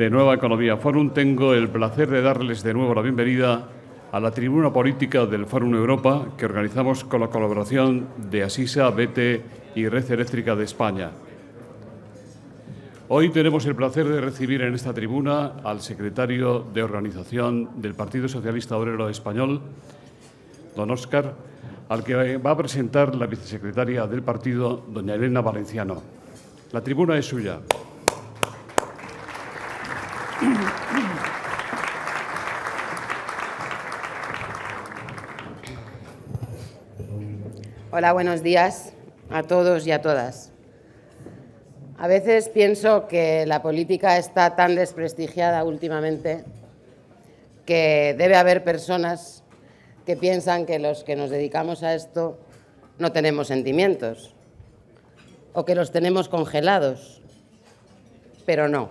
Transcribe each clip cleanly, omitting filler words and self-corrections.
de Nueva Economía Forum, tengo el placer de darles de nuevo la bienvenida a la tribuna política del Fórum Europa, que organizamos con la colaboración de Asisa, BT y Red Eléctrica de España. Hoy tenemos el placer de recibir en esta tribuna al secretario de Organización del Partido Socialista Obrero Español, don Óscar, al que va a presentar la vicesecretaria del partido, doña Elena Valenciano. La tribuna es suya. Hola, buenos días a todos y a todas. A veces pienso que la política está tan desprestigiada últimamente que debe haber personas que piensan que los que nos dedicamos a esto no tenemos sentimientos o que los tenemos congelados, pero no.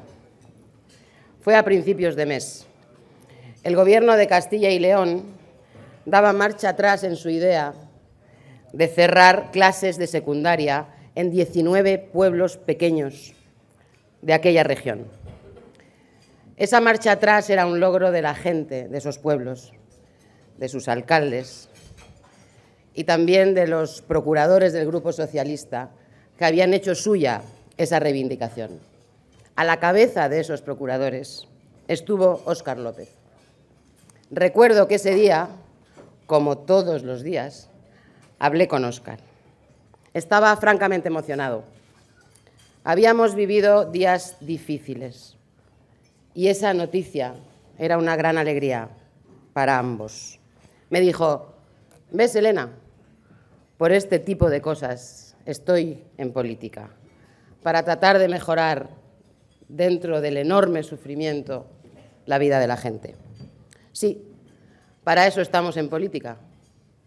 Fue a principios de mes. El Gobierno de Castilla y León daba marcha atrás en su idea de cerrar clases de secundaria en 19 pueblos pequeños de aquella región. Esa marcha atrás era un logro de la gente de esos pueblos, de sus alcaldes y también de los procuradores del Grupo Socialista que habían hecho suya esa reivindicación. A la cabeza de esos procuradores estuvo Óscar López. Recuerdo que ese día, como todos los días, hablé con Óscar. Estaba francamente emocionado. Habíamos vivido días difíciles y esa noticia era una gran alegría para ambos. Me dijo: ¿ves, Elena? Por este tipo de cosas estoy en política, para tratar de mejorar dentro del enorme sufrimiento la vida de la gente. Sí, para eso estamos en política.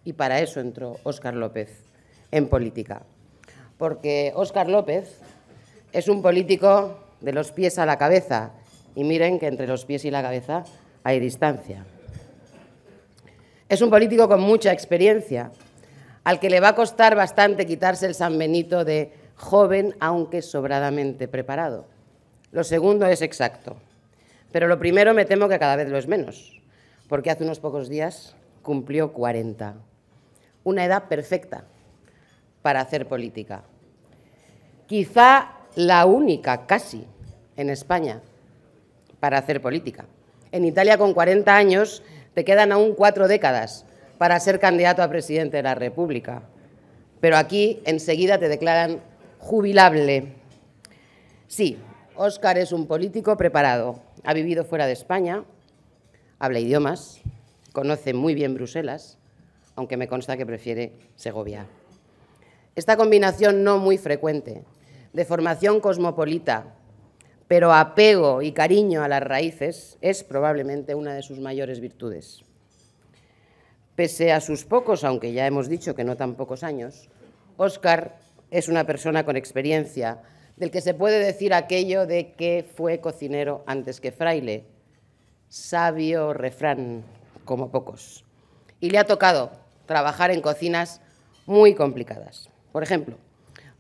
Y para eso entró Óscar López en política. Porque Óscar López es un político de los pies a la cabeza. Y miren que entre los pies y la cabeza hay distancia. Es un político con mucha experiencia, al que le va a costar bastante quitarse el San Benito de joven, aunque sobradamente preparado. Lo segundo es exacto. Pero lo primero me temo que cada vez lo es menos, porque hace unos pocos días cumplió 40. Una edad perfecta para hacer política. Quizá la única, casi, en España para hacer política. En Italia, con 40 años, te quedan aún 4 décadas para ser candidato a presidente de la República. Pero aquí, enseguida, te declaran jubilable. Sí, Óscar es un político preparado. Ha vivido fuera de España, habla idiomas, conoce muy bien Bruselas, aunque me consta que prefiere Segovia. Esta combinación no muy frecuente de formación cosmopolita, pero apego y cariño a las raíces, es probablemente una de sus mayores virtudes. Pese a sus pocos, aunque ya hemos dicho que no tan pocos años, Óscar es una persona con experiencia, del que se puede decir aquello de que fue cocinero antes que fraile. Sabio refrán, como pocos. Y le ha tocado trabajar en cocinas muy complicadas. Por ejemplo,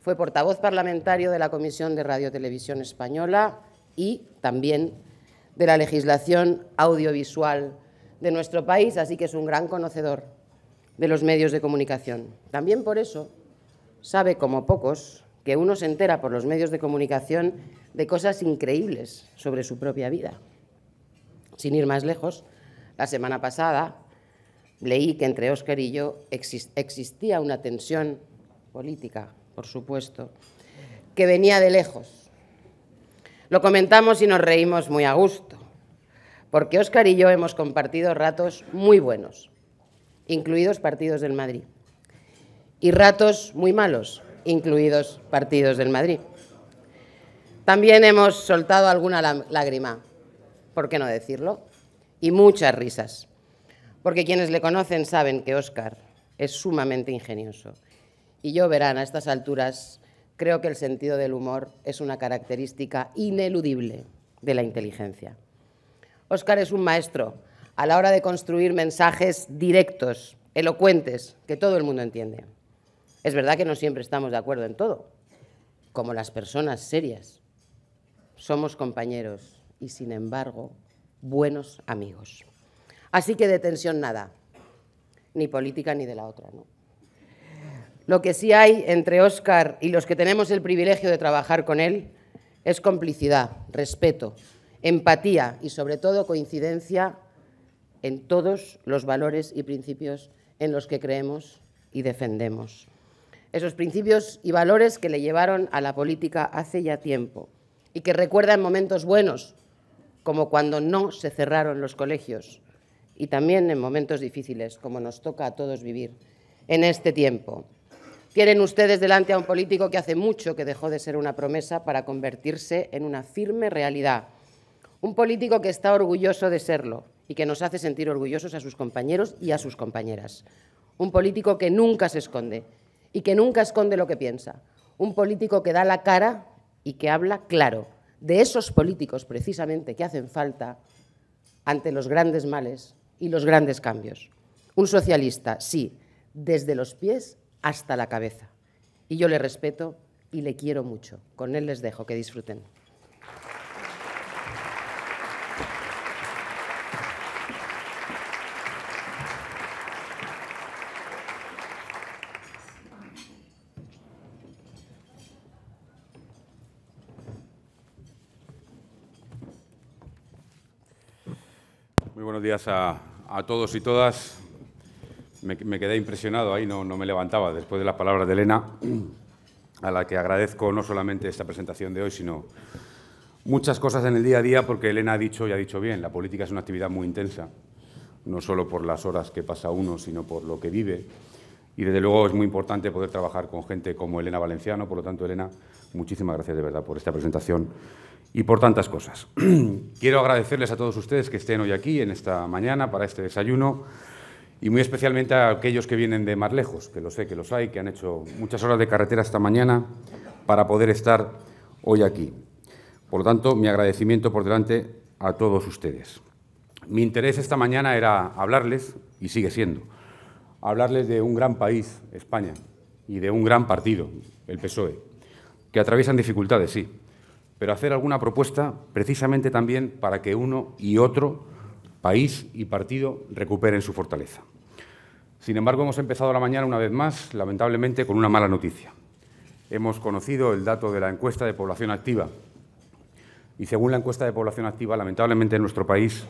fue portavoz parlamentario de la Comisión de Radio-Televisión Española y también de la legislación audiovisual de nuestro país, así que es un gran conocedor de los medios de comunicación. También por eso sabe, como pocos, que uno se entera por los medios de comunicación de cosas increíbles sobre su propia vida. Sin ir más lejos, la semana pasada leí que entre Óscar y yo existía una tensión política, por supuesto, que venía de lejos. Lo comentamos y nos reímos muy a gusto, porque Óscar y yo hemos compartido ratos muy buenos, incluidos partidos del Madrid, y ratos muy malos, incluidos partidos del Madrid. También hemos soltado alguna lágrima, ¿por qué no decirlo? Y muchas risas. Porque quienes le conocen saben que Óscar es sumamente ingenioso. Y yo, verán, a estas alturas, creo que el sentido del humor es una característica ineludible de la inteligencia. Óscar es un maestro a la hora de construir mensajes directos, elocuentes, que todo el mundo entiende. Es verdad que no siempre estamos de acuerdo en todo, como las personas serias. Somos compañeros y, sin embargo, buenos amigos. Así que de tensión nada, ni política ni de la otra, ¿no? Lo que sí hay entre Óscar y los que tenemos el privilegio de trabajar con él es complicidad, respeto, empatía y, sobre todo, coincidencia en todos los valores y principios en los que creemos y defendemos. Esos principios y valores que le llevaron a la política hace ya tiempo y que recuerda en momentos buenos, como cuando no se cerraron los colegios, y también en momentos difíciles, como nos toca a todos vivir en este tiempo. Tienen ustedes delante a un político que hace mucho que dejó de ser una promesa para convertirse en una firme realidad. Un político que está orgulloso de serlo y que nos hace sentir orgullosos a sus compañeros y a sus compañeras. Un político que nunca se esconde y que nunca esconde lo que piensa. Un político que da la cara y que habla claro. De esos políticos, precisamente, que hacen falta ante los grandes males y los grandes cambios. Un socialista, sí, desde los pies hasta la cabeza. Y yo le respeto y le quiero mucho. Con él les dejo, que disfruten. Muy buenos días a todos y todas. Me quedé impresionado ahí, no me levantaba después de las palabras de Elena, a la que agradezco no solamente esta presentación de hoy, sino muchas cosas en el día a día, porque Elena ha dicho y ha dicho bien, la política es una actividad muy intensa, no solo por las horas que pasa uno, sino por lo que vive. Y desde luego es muy importante poder trabajar con gente como Elena Valenciano. Por lo tanto, Elena, muchísimas gracias de verdad por esta presentación y por tantas cosas. Quiero agradecerles a todos ustedes que estén hoy aquí, en esta mañana, para este desayuno, y muy especialmente a aquellos que vienen de más lejos, que lo sé que los hay, que han hecho muchas horas de carretera esta mañana para poder estar hoy aquí. Por lo tanto, mi agradecimiento por delante a todos ustedes. Mi interés esta mañana era hablarles, y sigue siendo, hablarles de un gran país, España, y de un gran partido, el PSOE, que atraviesan dificultades, sí, pero hacer alguna propuesta precisamente también para que uno y otro país y partido recuperen su fortaleza. Sin embargo, hemos empezado la mañana una vez más, lamentablemente, con una mala noticia. Hemos conocido el dato de la encuesta de población activa y, según la encuesta de población activa, lamentablemente en nuestro país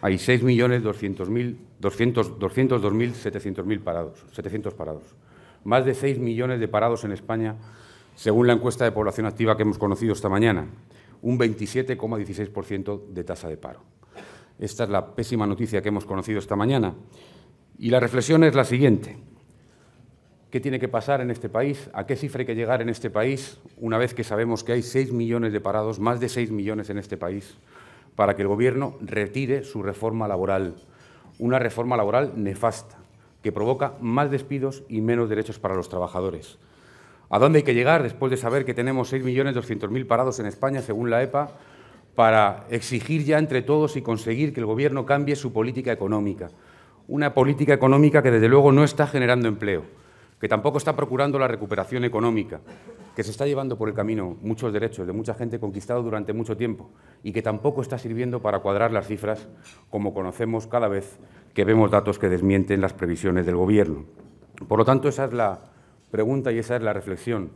hay 6.202.700 parados. Más de 6 millones de parados en España, según la encuesta de población activa que hemos conocido esta mañana, un 27,16% de tasa de paro. Esta es la pésima noticia que hemos conocido esta mañana. Y la reflexión es la siguiente. ¿Qué tiene que pasar en este país? ¿A qué cifra hay que llegar en este país una vez que sabemos que hay 6 millones de parados, más de 6 millones en este país, para que el Gobierno retire su reforma laboral? Una reforma laboral nefasta, que provoca más despidos y menos derechos para los trabajadores. ¿A dónde hay que llegar después de saber que tenemos 6.200.000 parados en España, según la EPA, para exigir ya entre todos y conseguir que el Gobierno cambie su política económica? Una política económica que, desde luego, no está generando empleo, que tampoco está procurando la recuperación económica, que se está llevando por el camino muchos derechos de mucha gente conquistados durante mucho tiempo y que tampoco está sirviendo para cuadrar las cifras, como conocemos cada vez que vemos datos que desmienten las previsiones del Gobierno. Por lo tanto, esa es la pregunta y esa es la reflexión.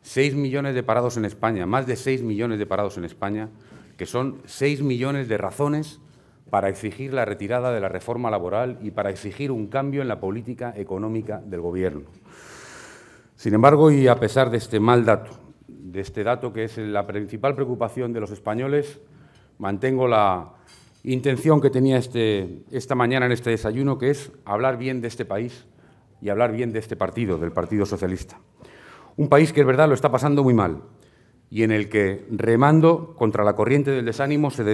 6 millones de parados en España, más de 6 millones de parados en España, que son 6 millones de razones para exigir la retirada de la reforma laboral y para exigir un cambio en la política económica del Gobierno. Sin embargo, y a pesar de este mal dato, de este dato que es la principal preocupación de los españoles, mantengo la intención que tenía esta mañana en este desayuno, que es hablar bien de este país y hablar bien de este partido, del Partido Socialista. Un país que, es verdad, lo está pasando muy mal y en el que, remando contra la corriente del desánimo, se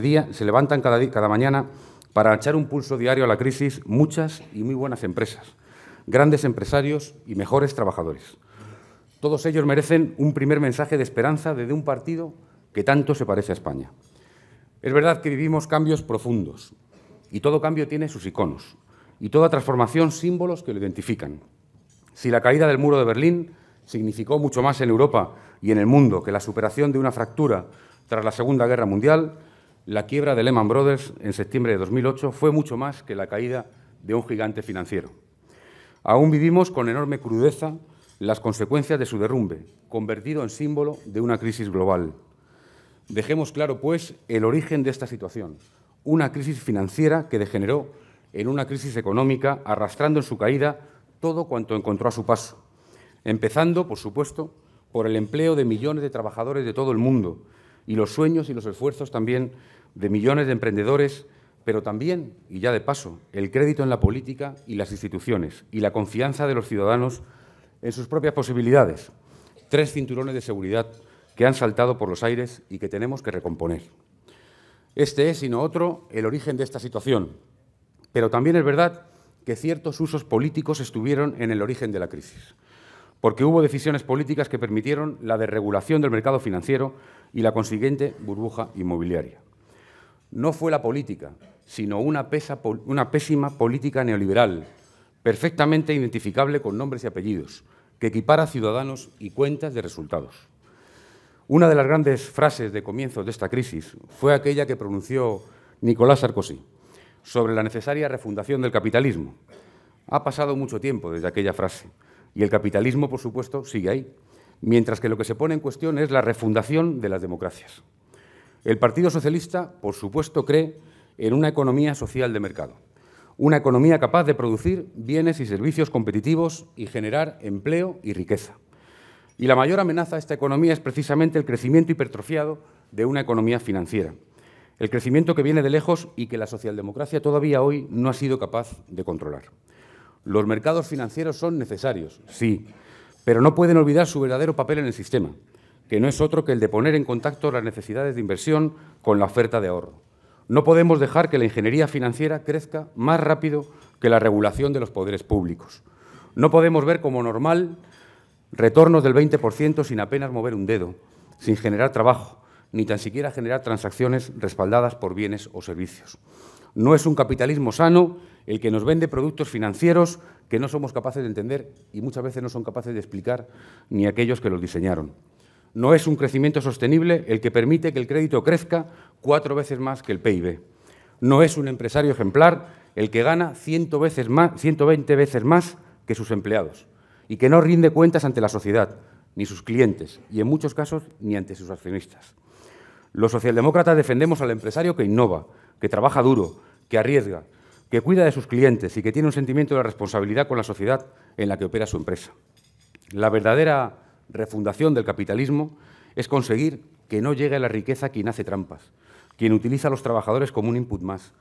levantan cada mañana para echar un pulso diario a la crisis muchas y muy buenas empresas, grandes empresarios y mejores trabajadores. Todos ellos merecen un primer mensaje de esperanza desde un partido que tanto se parece a España. Es verdad que vivimos cambios profundos y todo cambio tiene sus iconos y toda transformación símbolos que lo identifican. Si la caída del muro de Berlín significó mucho más en Europa y en el mundo que la superación de una fractura tras la Segunda Guerra Mundial, La quiebra de Lehman Brothers en septiembre de 2008 fue mucho más que la caída de un gigante financiero. Aún vivimos con enorme crudeza las consecuencias de su derrumbe, convertido en símbolo de una crisis global. Dejemos claro, pues, el origen de esta situación, una crisis financiera que degeneró en una crisis económica, arrastrando en su caída todo cuanto encontró a su paso, empezando, por supuesto, por el empleo de millones de trabajadores de todo el mundo y los sueños y los esfuerzos también de millones de emprendedores, pero también, y ya de paso, el crédito en la política y las instituciones y la confianza de los ciudadanos en sus propias posibilidades. 3 cinturones de seguridad que han saltado por los aires y que tenemos que recomponer. Este es, sino otro, el origen de esta situación. Pero también es verdad que ciertos usos políticos estuvieron en el origen de la crisis, porque hubo decisiones políticas que permitieron la desregulación del mercado financiero y la consiguiente burbuja inmobiliaria. No fue la política, sino una pésima política neoliberal, perfectamente identificable con nombres y apellidos, que equipara ciudadanos y cuentas de resultados. Una de las grandes frases de comienzos de esta crisis fue aquella que pronunció Nicolás Sarkozy sobre la necesaria refundación del capitalismo. Ha pasado mucho tiempo desde aquella frase y el capitalismo, por supuesto, sigue ahí, mientras que lo que se pone en cuestión es la refundación de las democracias. El Partido Socialista, por supuesto, cree en una economía social de mercado, una economía capaz de producir bienes y servicios competitivos y generar empleo y riqueza. Y la mayor amenaza a esta economía es precisamente el crecimiento hipertrofiado de una economía financiera, el crecimiento que viene de lejos y que la socialdemocracia todavía hoy no ha sido capaz de controlar. Los mercados financieros son necesarios, sí, pero no pueden olvidar su verdadero papel en el sistema, que no es otro que el de poner en contacto las necesidades de inversión con la oferta de ahorro. No podemos dejar que la ingeniería financiera crezca más rápido que la regulación de los poderes públicos. No podemos ver como normal retornos del 20% sin apenas mover un dedo, sin generar trabajo, ni tan siquiera generar transacciones respaldadas por bienes o servicios. No es un capitalismo sano el que nos vende productos financieros que no somos capaces de entender y muchas veces no son capaces de explicar ni aquellos que los diseñaron. No es un crecimiento sostenible el que permite que el crédito crezca 4 veces más que el PIB. No es un empresario ejemplar el que gana 120 veces más que sus empleados y que no rinde cuentas ante la sociedad, ni sus clientes, y en muchos casos ni ante sus accionistas. Los socialdemócratas defendemos al empresario que innova, que trabaja duro, que arriesga, que cuida de sus clientes y que tiene un sentimiento de responsabilidad con la sociedad en la que opera su empresa. La verdadera refundación del capitalismo es conseguir que no llegue a la riqueza quien hace trampas, quien utiliza a los trabajadores como un input más,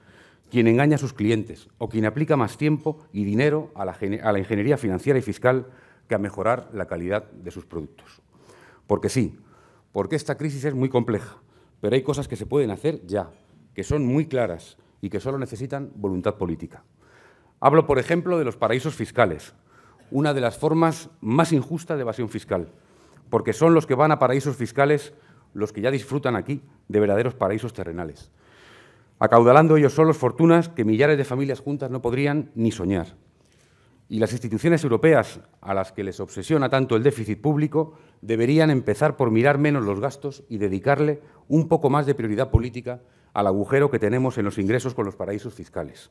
quien engaña a sus clientes o quien aplica más tiempo y dinero a la ingeniería financiera y fiscal que a mejorar la calidad de sus productos. Porque sí, porque esta crisis es muy compleja, pero hay cosas que se pueden hacer ya, que son muy claras y que solo necesitan voluntad política. Hablo, por ejemplo, de los paraísos fiscales, una de las formas más injustas de evasión fiscal, porque son los que van a paraísos fiscales los que ya disfrutan aquí de verdaderos paraísos terrenales, acaudalando ellos solos fortunas que millares de familias juntas no podrían ni soñar. Y las instituciones europeas, a las que les obsesiona tanto el déficit público, deberían empezar por mirar menos los gastos y dedicarle un poco más de prioridad política al agujero que tenemos en los ingresos con los paraísos fiscales.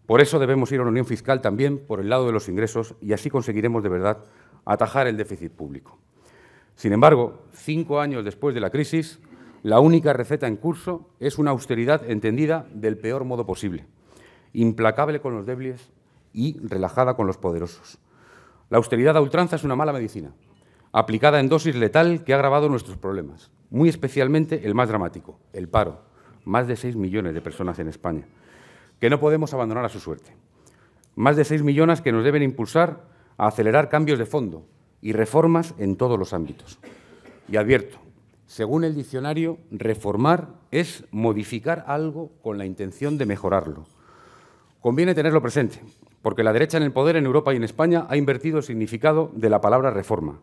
Por eso debemos ir a una unión fiscal también por el lado de los ingresos y así conseguiremos de verdad atajar el déficit público. Sin embargo, 5 años después de la crisis, la única receta en curso es una austeridad entendida del peor modo posible, implacable con los débiles y relajada con los poderosos. La austeridad a ultranza es una mala medicina, aplicada en dosis letal que ha agravado nuestros problemas, muy especialmente el más dramático, el paro, más de 6 millones de personas en España, que no podemos abandonar a su suerte. Más de 6 millones que nos deben impulsar a acelerar cambios de fondo y reformas en todos los ámbitos. Y advierto, según el diccionario, reformar es modificar algo con la intención de mejorarlo. Conviene tenerlo presente, porque la derecha en el poder en Europa y en España ha invertido el significado de la palabra reforma,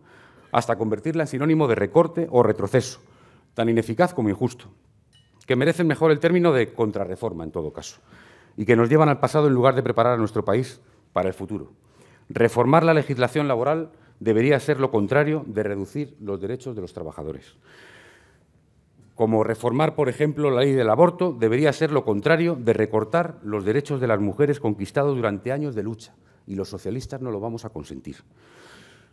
hasta convertirla en sinónimo de recorte o retroceso, tan ineficaz como injusto, que merecen mejor el término de contrarreforma en todo caso, y que nos llevan al pasado en lugar de preparar a nuestro país para el futuro. Reformar la legislación laboral debería ser lo contrario de reducir los derechos de los trabajadores. como reformar, por ejemplo, la ley del aborto, debería ser lo contrario de recortar los derechos de las mujeres conquistados durante años de lucha, y los socialistas no lo vamos a consentir.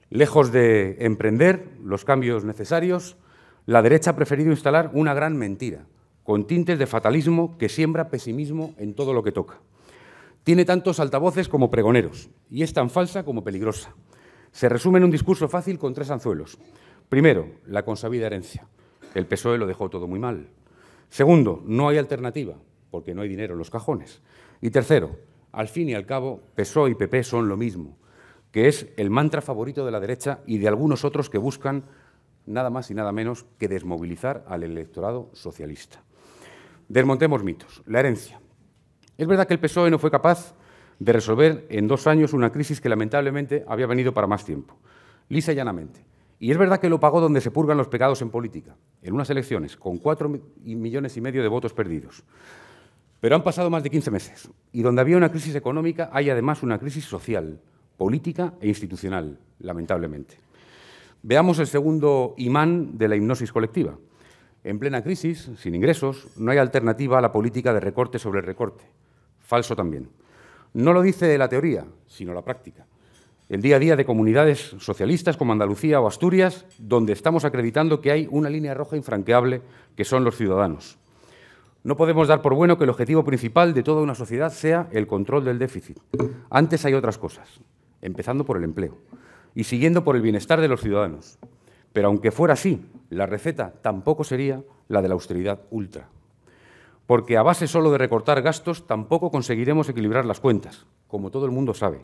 Lejos de emprender los cambios necesarios, la derecha ha preferido instalar una gran mentira, con tintes de fatalismo que siembra pesimismo en todo lo que toca. Tiene tantos altavoces como pregoneros, y es tan falsa como peligrosa. Se resume en un discurso fácil con 3 anzuelos. Primero, la consabida herencia. El PSOE lo dejó todo muy mal. Segundo, no hay alternativa, porque no hay dinero en los cajones. Y tercero, al fin y al cabo, PSOE y PP son lo mismo, que es el mantra favorito de la derecha y de algunos otros que buscan nada más y nada menos que desmovilizar al electorado socialista. Desmontemos mitos. La herencia. Es verdad que el PSOE no fue capaz de resolver en 2 años una crisis que lamentablemente había venido para más tiempo, lisa y llanamente. Y es verdad que lo pagó donde se purgan los pecados en política, en unas elecciones con 4,5 millones de votos perdidos. Pero han pasado más de 15 meses y donde había una crisis económica hay además una crisis social, política e institucional, lamentablemente. Veamos el segundo imán de la hipnosis colectiva. En plena crisis, sin ingresos, no hay alternativa a la política de recorte sobre el recorte. Falso también. No lo dice la teoría, sino la práctica. El día a día de comunidades socialistas como Andalucía o Asturias, donde estamos acreditando que hay una línea roja infranqueable, que son los ciudadanos. No podemos dar por bueno que el objetivo principal de toda una sociedad sea el control del déficit. Antes hay otras cosas, empezando por el empleo y siguiendo por el bienestar de los ciudadanos. Pero aunque fuera así, la receta tampoco sería la de la austeridad ultra. Porque a base solo de recortar gastos tampoco conseguiremos equilibrar las cuentas, como todo el mundo sabe,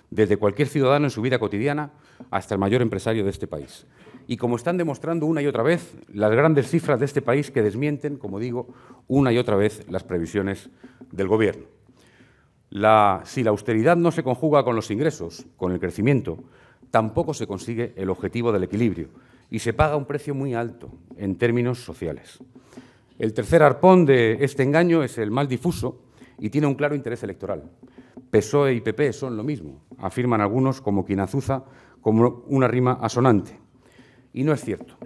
desde cualquier ciudadano en su vida cotidiana hasta el mayor empresario de este país. Y como están demostrando una y otra vez las grandes cifras de este país que desmienten, como digo, una y otra vez las previsiones del Gobierno. Si la austeridad no se conjuga con los ingresos, con el crecimiento, tampoco se consigue el objetivo del equilibrio y se paga un precio muy alto en términos sociales. El tercer arpón de este engaño es el más difuso y tiene un claro interés electoral. PSOE y PP son lo mismo, afirman algunos como quien azuza como una rima asonante. Y no es cierto.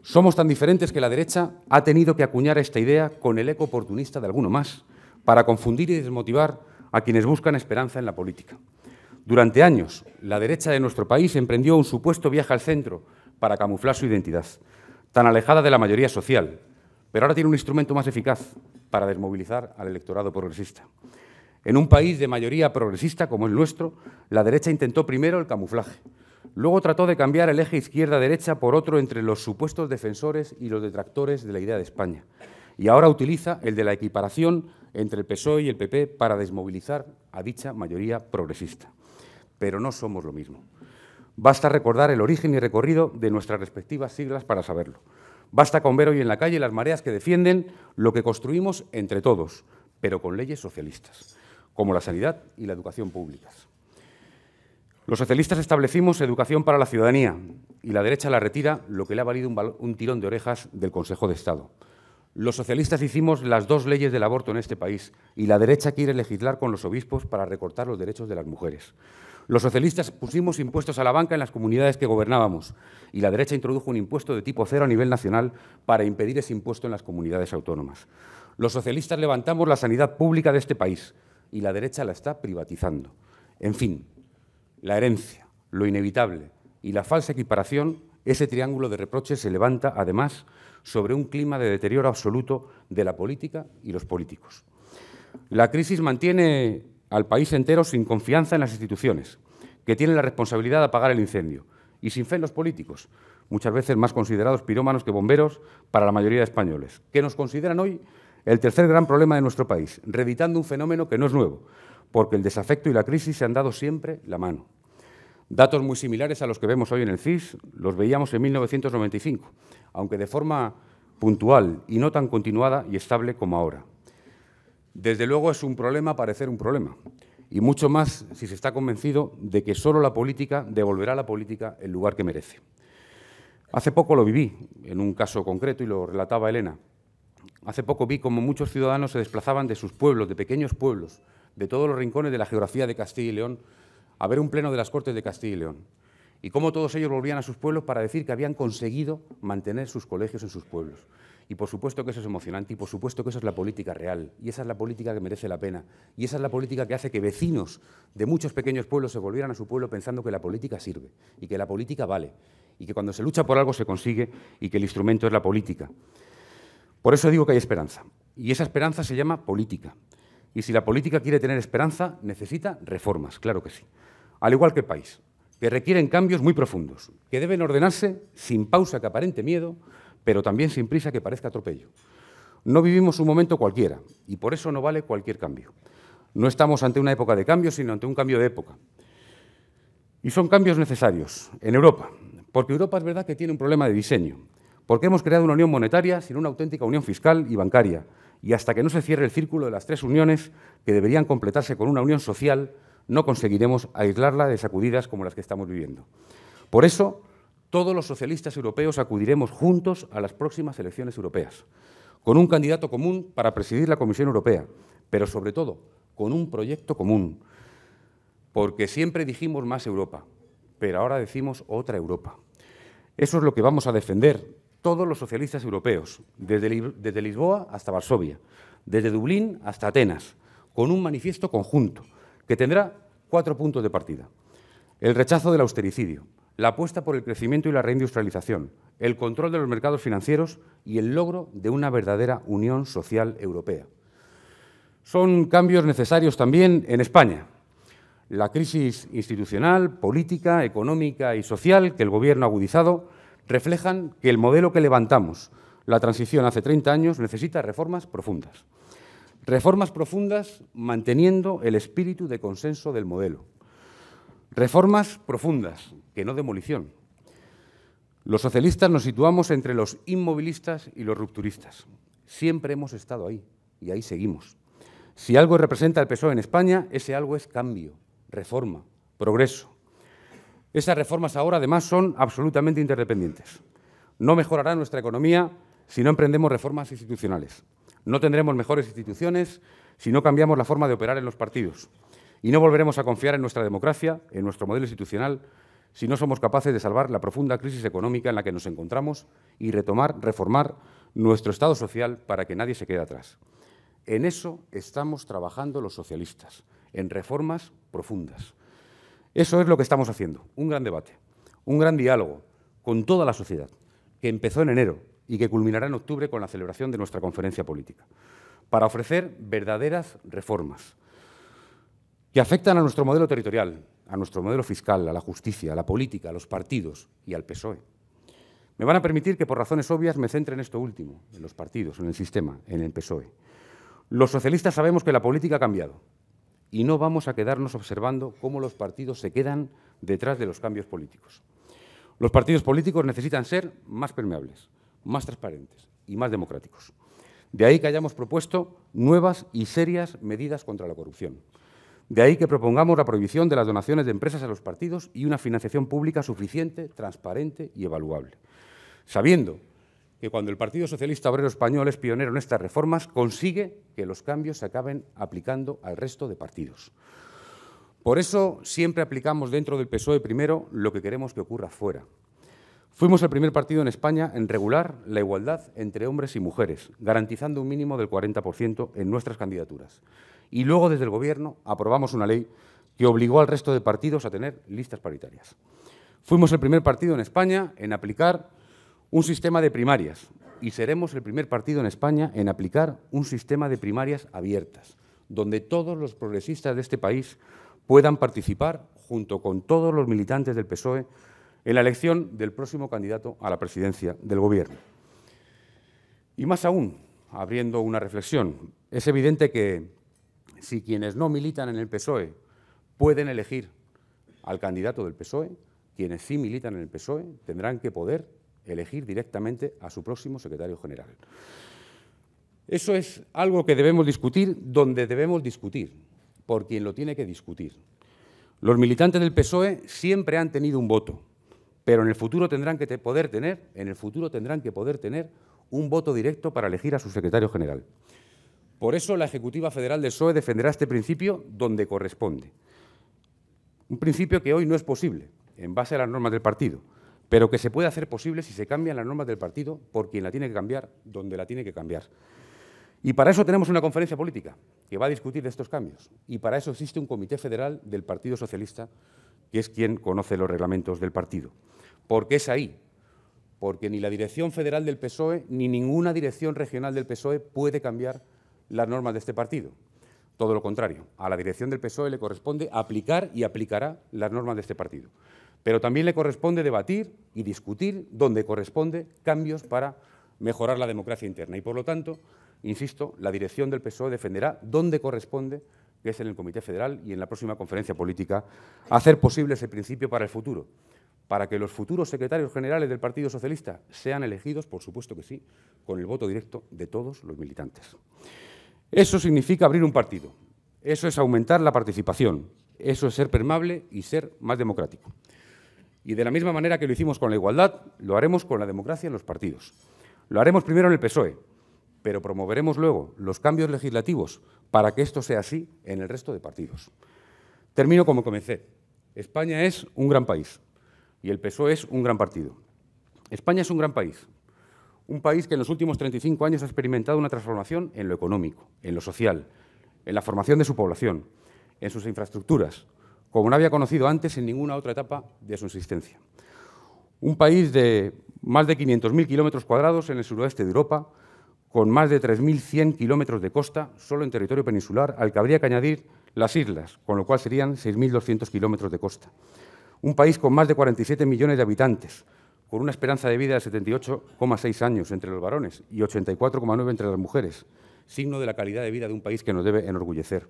Somos tan diferentes que la derecha ha tenido que acuñar esta idea con el eco oportunista de alguno más para confundir y desmotivar a quienes buscan esperanza en la política. Durante años, la derecha de nuestro país emprendió un supuesto viaje al centro para camuflar su identidad, tan alejada de la mayoría social, pero ahora tiene un instrumento más eficaz para desmovilizar al electorado progresista. En un país de mayoría progresista como el nuestro, la derecha intentó primero el camuflaje, luego trató de cambiar el eje izquierda-derecha por otro entre los supuestos defensores y los detractores de la idea de España, y ahora utiliza el de la equiparación entre el PSOE y el PP para desmovilizar a dicha mayoría progresista. Pero no somos lo mismo. Basta recordar el origen y recorrido de nuestras respectivas siglas para saberlo. Basta con ver hoy en la calle las mareas que defienden lo que construimos entre todos, pero con leyes socialistas, como la sanidad y la educación públicas. Los socialistas establecimos educación para la ciudadanía y la derecha la retira, lo que le ha valido un tirón de orejas del Consejo de Estado. Los socialistas hicimos las 2 leyes del aborto en este país y la derecha quiere legislar con los obispos para recortar los derechos de las mujeres. Los socialistas pusimos impuestos a la banca en las comunidades que gobernábamos y la derecha introdujo un impuesto de tipo 0 a nivel nacional para impedir ese impuesto en las comunidades autónomas. Los socialistas levantamos la sanidad pública de este país y la derecha la está privatizando. En fin, la herencia, lo inevitable y la falsa equiparación, ese triángulo de reproches se levanta, además, sobre un clima de deterioro absoluto de la política y los políticos. La crisis mantiene al país entero sin confianza en las instituciones, que tienen la responsabilidad de apagar el incendio, y sin fe en los políticos, muchas veces más considerados pirómanos que bomberos para la mayoría de españoles, que nos consideran hoy el tercer gran problema de nuestro país, reeditando un fenómeno que no es nuevo, porque el desafecto y la crisis se han dado siempre la mano. Datos muy similares a los que vemos hoy en el CIS los veíamos en 1995, aunque de forma puntual y no tan continuada y estable como ahora. Desde luego es un problema parecer un problema, y mucho más si se está convencido de que solo la política devolverá a la política el lugar que merece. Hace poco lo viví, en un caso concreto, y lo relataba Elena. Hace poco vi cómo muchos ciudadanos se desplazaban de sus pueblos, de pequeños pueblos, de todos los rincones de la geografía de Castilla y León, a ver un pleno de las Cortes de Castilla y León. Y cómo todos ellos volvían a sus pueblos para decir que habían conseguido mantener sus colegios en sus pueblos. Y por supuesto que eso es emocionante y por supuesto que eso es la política real. Y esa es la política que merece la pena. Y esa es la política que hace que vecinos de muchos pequeños pueblos se volvieran a su pueblo pensando que la política sirve y que la política vale. Y que cuando se lucha por algo se consigue y que el instrumento es la política. Por eso digo que hay esperanza. Y esa esperanza se llama política. Y si la política quiere tener esperanza, necesita reformas, claro que sí. Al igual que el país, que requieren cambios muy profundos, que deben ordenarse sin pausa que aparente miedo, pero también sin prisa que parezca atropello. No vivimos un momento cualquiera y por eso no vale cualquier cambio. No estamos ante una época de cambio, sino ante un cambio de época. Y son cambios necesarios en Europa, porque Europa es verdad que tiene un problema de diseño, porque hemos creado una unión monetaria sin una auténtica unión fiscal y bancaria, y hasta que no se cierre el círculo de las tres uniones, que deberían completarse con una unión social, no conseguiremos aislarla de sacudidas como las que estamos viviendo. Por eso, todos los socialistas europeos acudiremos juntos a las próximas elecciones europeas, con un candidato común para presidir la Comisión Europea, pero sobre todo con un proyecto común, porque siempre dijimos más Europa, pero ahora decimos otra Europa. Eso es lo que vamos a defender todos los socialistas europeos, desde Lisboa hasta Varsovia, desde Dublín hasta Atenas, con un manifiesto conjunto que tendrá 4 puntos de partida. El rechazo del austericidio, la apuesta por el crecimiento y la reindustrialización, el control de los mercados financieros y el logro de una verdadera unión social europea. Son cambios necesarios también en España. La crisis institucional, política, económica y social que el Gobierno ha agudizado reflejan que el modelo que levantamos, la transición hace 30 años, necesita reformas profundas. Reformas profundas manteniendo el espíritu de consenso del modelo. Reformas profundas, que no demolición. Los socialistas nos situamos entre los inmovilistas y los rupturistas. Siempre hemos estado ahí y ahí seguimos. Si algo representa el PSOE en España, ese algo es cambio, reforma, progreso. Esas reformas ahora, además, son absolutamente interdependientes. No mejorará nuestra economía si no emprendemos reformas institucionales. No tendremos mejores instituciones si no cambiamos la forma de operar en los partidos. Y no volveremos a confiar en nuestra democracia, en nuestro modelo institucional, si no somos capaces de salvar la profunda crisis económica en la que nos encontramos y reformar nuestro Estado social para que nadie se quede atrás. En eso estamos trabajando los socialistas, en reformas profundas. Eso es lo que estamos haciendo, un gran debate, un gran diálogo con toda la sociedad, que empezó en enero y que culminará en octubre con la celebración de nuestra conferencia política, para ofrecer verdaderas reformas que afectan a nuestro modelo territorial, a nuestro modelo fiscal, a la justicia, a la política, a los partidos y al PSOE. Me van a permitir que por razones obvias me centre en esto último, en los partidos, en el sistema, en el PSOE. Los socialistas sabemos que la política ha cambiado y no vamos a quedarnos observando cómo los partidos se quedan detrás de los cambios políticos. Los partidos políticos necesitan ser más permeables, más transparentes y más democráticos. De ahí que hayamos propuesto nuevas y serias medidas contra la corrupción. De ahí que propongamos la prohibición de las donaciones de empresas a los partidos y una financiación pública suficiente, transparente y evaluable. Sabiendo que cuando el Partido Socialista Obrero Español es pionero en estas reformas, consigue que los cambios se acaben aplicando al resto de partidos. Por eso siempre aplicamos dentro del PSOE primero lo que queremos que ocurra fuera. Fuimos el primer partido en España en regular la igualdad entre hombres y mujeres, garantizando un mínimo del 40% en nuestras candidaturas. Y luego, desde el Gobierno, aprobamos una ley que obligó al resto de partidos a tener listas paritarias. Fuimos el primer partido en España en aplicar un sistema de primarias y seremos el primer partido en España en aplicar un sistema de primarias abiertas, donde todos los progresistas de este país puedan participar, junto con todos los militantes del PSOE, en la elección del próximo candidato a la presidencia del Gobierno. Y más aún, abriendo una reflexión, es evidente que si quienes no militan en el PSOE pueden elegir al candidato del PSOE, quienes sí militan en el PSOE tendrán que poder elegir directamente a su próximo secretario general. Eso es algo que debemos discutir donde debemos discutir, por quien lo tiene que discutir. Los militantes del PSOE siempre han tenido un voto, pero en el futuro tendrán que poder tener un voto directo para elegir a su secretario general. Por eso la Ejecutiva Federal del PSOE defenderá este principio donde corresponde. Un principio que hoy no es posible, en base a las normas del partido, pero que se puede hacer posible si se cambian las normas del partido por quien la tiene que cambiar, donde la tiene que cambiar. Y para eso tenemos una conferencia política que va a discutir de estos cambios. Y para eso existe un comité federal del Partido Socialista, que es quien conoce los reglamentos del partido. Porque es ahí, porque ni la dirección federal del PSOE ni ninguna dirección regional del PSOE puede cambiar las normas de este partido. Todo lo contrario, a la dirección del PSOE le corresponde aplicar y aplicará las normas de este partido. Pero también le corresponde debatir y discutir donde corresponde cambios para mejorar la democracia interna. Y, por lo tanto, insisto, la dirección del PSOE defenderá donde corresponde, que es en el Comité Federal y en la próxima conferencia política, hacer posible ese principio para el futuro, para que los futuros secretarios generales del Partido Socialista sean elegidos, por supuesto que sí, con el voto directo de todos los militantes. Eso significa abrir un partido, eso es aumentar la participación, eso es ser permeable y ser más democrático. Y de la misma manera que lo hicimos con la igualdad, lo haremos con la democracia en los partidos. Lo haremos primero en el PSOE, pero promoveremos luego los cambios legislativos para que esto sea así en el resto de partidos. Termino como comencé. España es un gran país y el PSOE es un gran partido. España es un gran país, un país que en los últimos 35 años ha experimentado una transformación en lo económico, en lo social, en la formación de su población, en sus infraestructuras, como no había conocido antes en ninguna otra etapa de su existencia. Un país de más de 500.000 kilómetros cuadrados en el suroeste de Europa, con más de 3.100 kilómetros de costa, solo en territorio peninsular, al que habría que añadir las islas, con lo cual serían 6.200 kilómetros de costa. Un país con más de 47 millones de habitantes, con una esperanza de vida de 78,6 años entre los varones y 84,9 entre las mujeres, signo de la calidad de vida de un país que nos debe enorgullecer.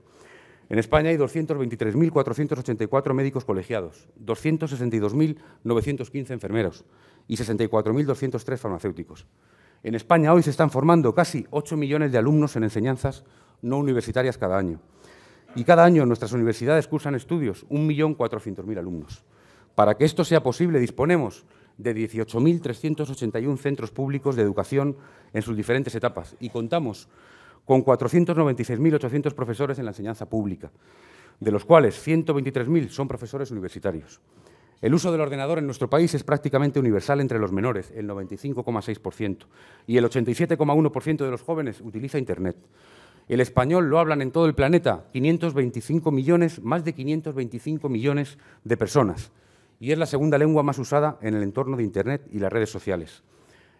En España hay 223.484 médicos colegiados, 262.915 enfermeros y 64.203 farmacéuticos. En España hoy se están formando casi 8 millones de alumnos en enseñanzas no universitarias cada año. Y cada año nuestras universidades cursan estudios 1.400.000 alumnos. Para que esto sea posible disponemos de 18.381 centros públicos de educación en sus diferentes etapas y contamos con 496.800 profesores en la enseñanza pública, de los cuales 123.000 son profesores universitarios. El uso del ordenador en nuestro país es prácticamente universal entre los menores, el 95,6%, y el 87,1% de los jóvenes utiliza Internet. El español lo hablan en todo el planeta 525 millones, más de 525 millones de personas, y es la segunda lengua más usada en el entorno de Internet y las redes sociales.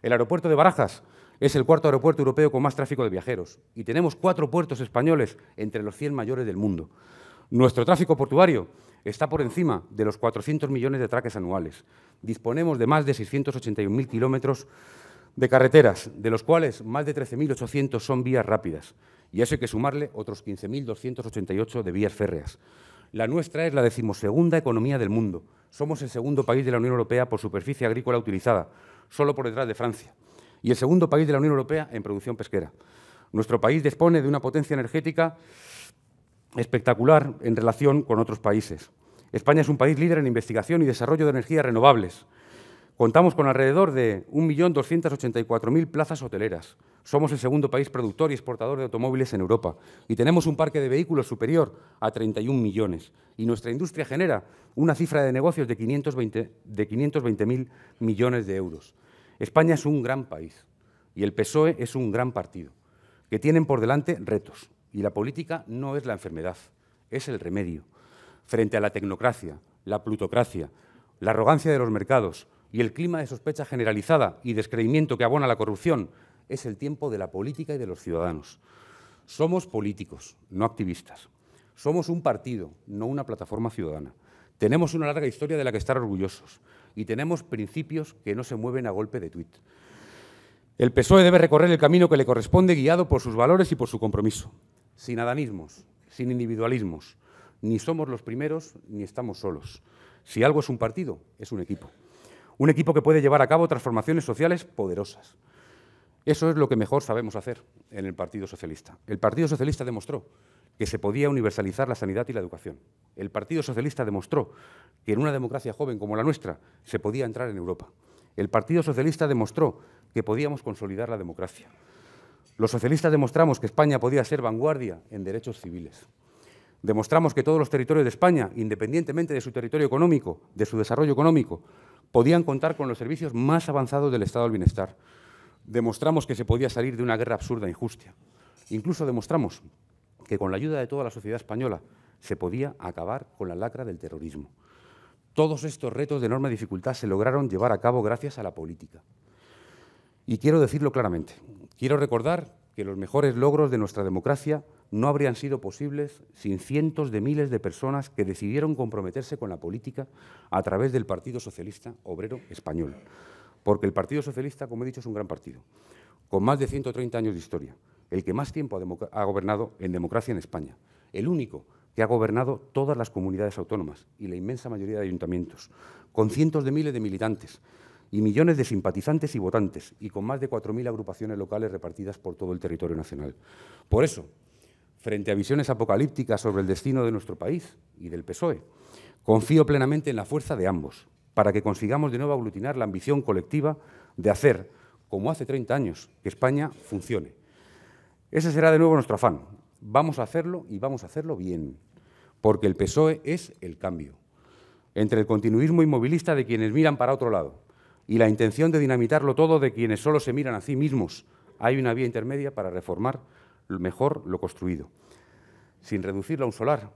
El aeropuerto de Barajas es el cuarto aeropuerto europeo con más tráfico de viajeros y tenemos 4 puertos españoles entre los 100 mayores del mundo. Nuestro tráfico portuario está por encima de los 400 millones de atraques anuales. Disponemos de más de 681.000 kilómetros de carreteras, de los cuales más de 13.800 son vías rápidas, y a eso hay que sumarle otros 15.288 de vías férreas. La nuestra es la 12ª economía del mundo. Somos el segundo país de la Unión Europea por superficie agrícola utilizada, solo por detrás de Francia, y el segundo país de la Unión Europea en producción pesquera. Nuestro país dispone de una potencia energética espectacular en relación con otros países. España es un país líder en investigación y desarrollo de energías renovables. Contamos con alrededor de 1.284.000 plazas hoteleras. Somos el segundo país productor y exportador de automóviles en Europa y tenemos un parque de vehículos superior a 31 millones. Y nuestra industria genera una cifra de negocios de 520.000 millones de euros. España es un gran país y el PSOE es un gran partido, que tienen por delante retos. Y la política no es la enfermedad, es el remedio. Frente a la tecnocracia, la plutocracia, la arrogancia de los mercados y el clima de sospecha generalizada y descreimiento que abona la corrupción, es el tiempo de la política y de los ciudadanos. Somos políticos, no activistas. Somos un partido, no una plataforma ciudadana. Tenemos una larga historia de la que estar orgullosos y tenemos principios que no se mueven a golpe de tuit. El PSOE debe recorrer el camino que le corresponde guiado por sus valores y por su compromiso. Sin adanismos, sin individualismos. Ni somos los primeros ni estamos solos. Si algo es un partido, es un equipo. Un equipo que puede llevar a cabo transformaciones sociales poderosas. Eso es lo que mejor sabemos hacer en el Partido Socialista. El Partido Socialista demostró que se podía universalizar la sanidad y la educación. El Partido Socialista demostró que en una democracia joven como la nuestra se podía entrar en Europa. El Partido Socialista demostró que podíamos consolidar la democracia. Los socialistas demostramos que España podía ser vanguardia en derechos civiles. Demostramos que todos los territorios de España, independientemente de su territorio económico, de su desarrollo económico, podían contar con los servicios más avanzados del Estado del Bienestar. Demostramos que se podía salir de una guerra absurda e injusta. Incluso demostramos que con la ayuda de toda la sociedad española se podía acabar con la lacra del terrorismo. Todos estos retos de enorme dificultad se lograron llevar a cabo gracias a la política. Y quiero decirlo claramente, quiero recordar que los mejores logros de nuestra democracia no habrían sido posibles sin cientos de miles de personas que decidieron comprometerse con la política a través del Partido Socialista Obrero Español. Porque el Partido Socialista, como he dicho, es un gran partido, con más de 130 años de historia, el que más tiempo ha gobernado en democracia en España, el único que ha gobernado todas las comunidades autónomas y la inmensa mayoría de ayuntamientos, con cientos de miles de militantes y millones de simpatizantes y votantes, y con más de 4.000 agrupaciones locales repartidas por todo el territorio nacional. Por eso, frente a visiones apocalípticas sobre el destino de nuestro país y del PSOE, confío plenamente en la fuerza de ambos, para que consigamos de nuevo aglutinar la ambición colectiva de hacer, como hace 30 años, que España funcione. Ese será de nuevo nuestro afán. Vamos a hacerlo y vamos a hacerlo bien, porque el PSOE es el cambio. Entre el continuismo inmovilista de quienes miran para otro lado y la intención de dinamitarlo todo de quienes solo se miran a sí mismos, hay una vía intermedia para reformar mejor lo construido, sin reducirlo a un solar,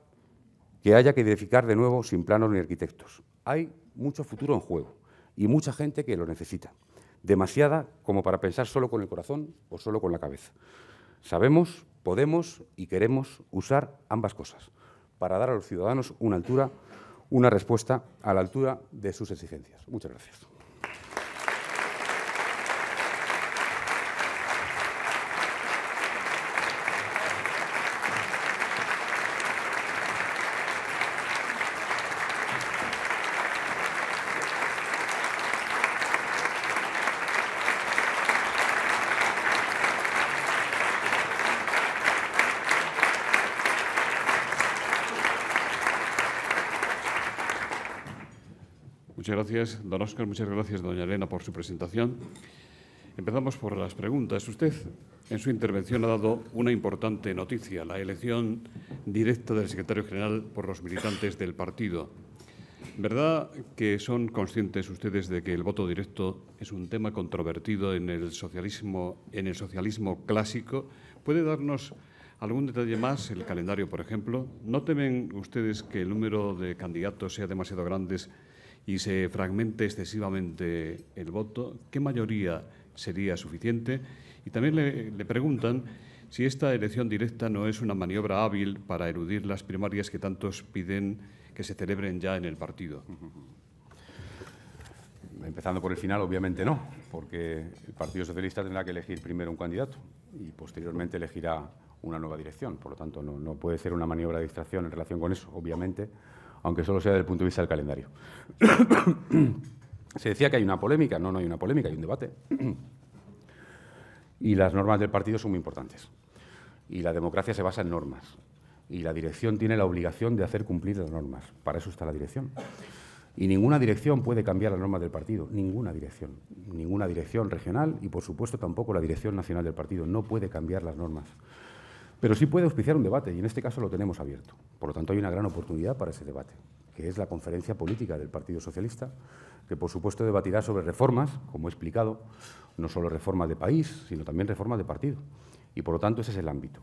que haya que edificar de nuevo sin planos ni arquitectos. Hay mucho futuro en juego y mucha gente que lo necesita, demasiada como para pensar solo con el corazón o solo con la cabeza. Sabemos, podemos y queremos usar ambas cosas para dar a los ciudadanos una respuesta a la altura de sus exigencias. Muchas gracias. Muchas gracias, don Óscar. Muchas gracias, doña Elena, por su presentación. Empezamos por las preguntas. Usted, en su intervención, ha dado una importante noticia, la elección directa del secretario general por los militantes del partido. ¿Verdad que son conscientes ustedes de que el voto directo es un tema controvertido en el socialismo clásico? ¿Puede darnos algún detalle más, el calendario, por ejemplo? ¿No temen ustedes que el número de candidatos sea demasiado grande y se fragmente excesivamente el voto? ¿Qué mayoría sería suficiente? Y también le preguntan si esta elección directa no es una maniobra hábil para eludir las primarias que tantos piden que se celebren ya en el partido. Empezando por el final, obviamente no, porque el Partido Socialista tendrá que elegir primero un candidato y posteriormente elegirá una nueva dirección. Por lo tanto, no puede ser una maniobra de distracción en relación con eso, obviamente, aunque solo sea desde el punto de vista del calendario. Se decía que hay una polémica. No hay una polémica, hay un debate. Y las normas del partido son muy importantes. Y la democracia se basa en normas. Y la dirección tiene la obligación de hacer cumplir las normas. Para eso está la dirección. Y ninguna dirección puede cambiar las normas del partido. Ninguna dirección. Ninguna dirección regional y, por supuesto, tampoco la dirección nacional del partido. No puede cambiar las normas. Pero sí puede auspiciar un debate, y en este caso lo tenemos abierto. Por lo tanto, hay una gran oportunidad para ese debate, que es la conferencia política del Partido Socialista, que, por supuesto, debatirá sobre reformas, como he explicado, no solo reformas de país, sino también reformas de partido. Y, por lo tanto, ese es el ámbito,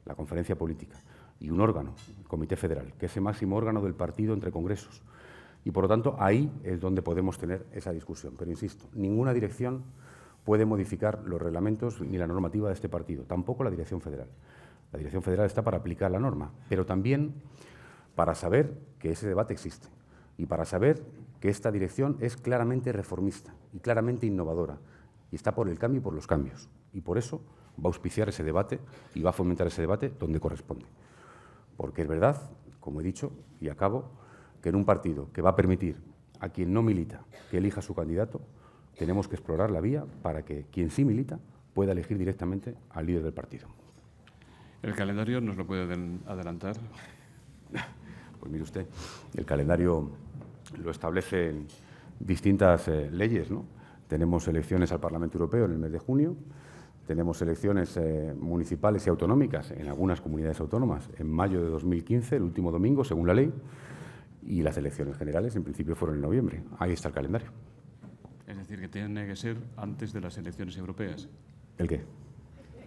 la conferencia política. Y un órgano, el Comité Federal, que es el máximo órgano del partido entre congresos. Y, por lo tanto, ahí es donde podemos tener esa discusión. Pero, insisto, ninguna dirección puede modificar los reglamentos ni la normativa de este partido, tampoco la dirección federal. La dirección federal está para aplicar la norma, pero también para saber que ese debate existe y para saber que esta dirección es claramente reformista y claramente innovadora y está por el cambio y por los cambios. Y por eso va a auspiciar ese debate y va a fomentar ese debate donde corresponde. Porque es verdad, como he dicho, y acabo, que en un partido que va a permitir a quien no milita que elija su candidato, tenemos que explorar la vía para que quien sí milita pueda elegir directamente al líder del partido. ¿El calendario nos lo puede adelantar? Pues mire usted, el calendario lo establecen distintas leyes, ¿no? Tenemos elecciones al Parlamento Europeo en el mes de junio, tenemos elecciones municipales y autonómicas en algunas comunidades autónomas en mayo de 2015, el último domingo, según la ley, y las elecciones generales en principio fueron en noviembre. Ahí está el calendario. Es decir, que tiene que ser antes de las elecciones europeas. ¿El qué?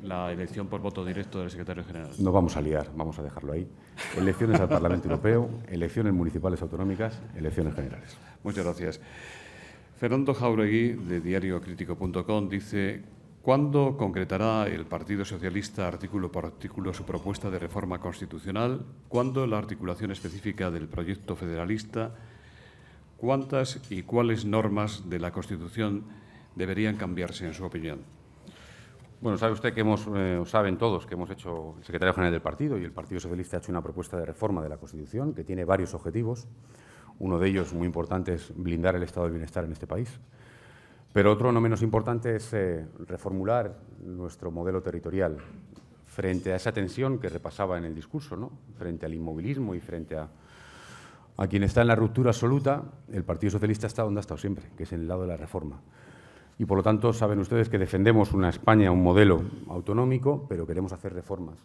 La elección por voto directo del secretario general. No vamos a liar, vamos a dejarlo ahí. Elecciones al Parlamento Europeo, elecciones municipales autonómicas, elecciones generales. Muchas gracias. Fernando Jáuregui, de diariocrítico.com, dice: ¿cuándo concretará el Partido Socialista artículo por artículo su propuesta de reforma constitucional? ¿Cuándo la articulación específica del proyecto federalista? ¿Cuántas y cuáles normas de la Constitución deberían cambiarse, en su opinión? Bueno, sabe usted que saben todos que hemos hecho, el secretario general del partido y el Partido Socialista ha hecho una propuesta de reforma de la Constitución que tiene varios objetivos. Uno de ellos, muy importante, es blindar el estado del bienestar en este país. Pero otro, no menos importante, es reformular nuestro modelo territorial frente a esa tensión que repasaba en el discurso, ¿no? Frente al inmovilismo y frente a quien está en la ruptura absoluta. El Partido Socialista está donde ha estado siempre, que es en el lado de la reforma. Y, por lo tanto, saben ustedes que defendemos una España, un modelo autonómico, pero queremos hacer reformas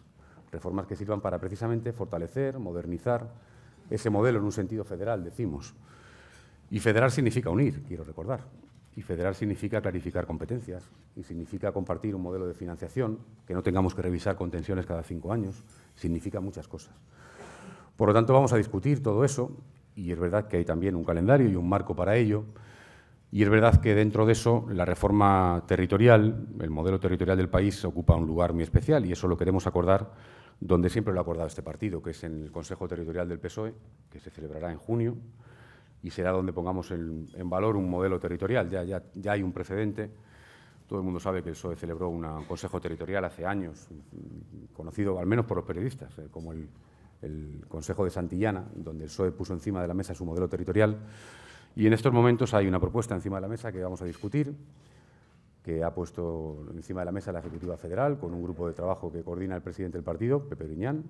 que sirvan para precisamente fortalecer, modernizar ese modelo en un sentido federal, decimos. Y federal significa unir, quiero recordar. Y federal significa clarificar competencias y significa compartir un modelo de financiación, que no tengamos que revisar con tensiones cada 5 años, significa muchas cosas. Por lo tanto, vamos a discutir todo eso y es verdad que hay también un calendario y un marco para ello. Y es verdad que dentro de eso la reforma territorial, el modelo territorial del país ocupa un lugar muy especial y eso lo queremos acordar donde siempre lo ha acordado este partido, que es en el Consejo Territorial del PSOE, que se celebrará en junio y será donde pongamos en valor un modelo territorial. Ya hay un precedente. Todo el mundo sabe que el PSOE celebró un Consejo Territorial hace años, conocido al menos por los periodistas, como el Consejo de Santillana, donde el PSOE puso encima de la mesa su modelo territorial. Y en estos momentos hay una propuesta encima de la mesa que vamos a discutir, que ha puesto encima de la mesa la Ejecutiva Federal, con un grupo de trabajo que coordina el presidente del partido, Pepe Griñán,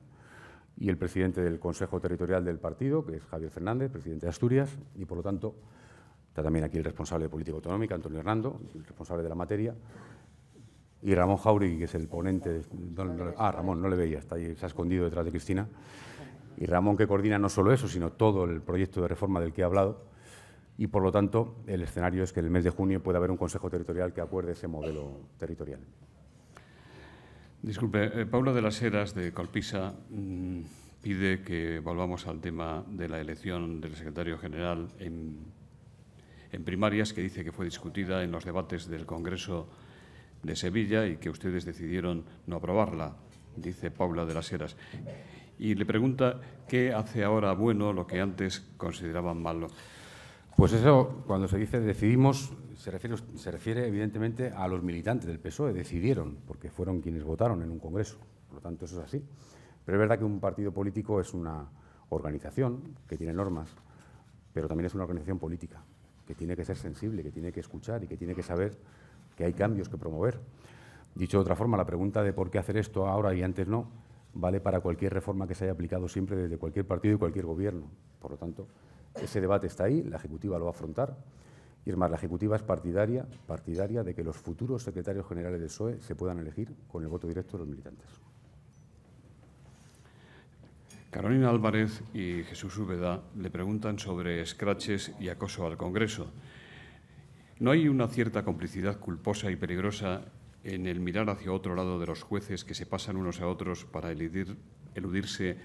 y el presidente del Consejo Territorial del partido, que es Javier Fernández, presidente de Asturias, y por lo tanto está también aquí el responsable de Política Autonómica, Antonio Hernando, el responsable de la materia, y Ramón Jáuregui, que es el ponente. Ramón, no le veía, está ahí, se ha escondido detrás de Cristina. Y Ramón, que coordina no solo eso, sino todo el proyecto de reforma del que he hablado. Y, por lo tanto, el escenario es que en el mes de junio pueda haber un Consejo Territorial que acuerde ese modelo territorial. Disculpe, Paula de las Heras, de Colpisa, pide que volvamos al tema de la elección del secretario general en primarias, que dice que fue discutida en los debates del Congreso de Sevilla y que ustedes decidieron no aprobarla, dice Paula de las Heras. Y le pregunta qué hace ahora bueno lo que antes consideraban malo. Pues eso, cuando se dice decidimos, se refiere evidentemente a los militantes del PSOE, decidieron, porque fueron quienes votaron en un congreso. Por lo tanto, eso es así. Pero es verdad que un partido político es una organización que tiene normas, pero también es una organización política, que tiene que ser sensible, que tiene que escuchar y que tiene que saber que hay cambios que promover. Dicho de otra forma, la pregunta de por qué hacer esto ahora y antes no, vale para cualquier reforma que se haya aplicado siempre desde cualquier partido y cualquier gobierno. Por lo tanto, ese debate está ahí, la Ejecutiva lo va a afrontar. Y es más, la Ejecutiva es partidaria de que los futuros secretarios generales del PSOE se puedan elegir con el voto directo de los militantes. Carolina Álvarez y Jesús Úbeda le preguntan sobre escraches y acoso al Congreso. ¿No hay una cierta complicidad culposa y peligrosa en el mirar hacia otro lado de los jueces que se pasan unos a otros para eludirse,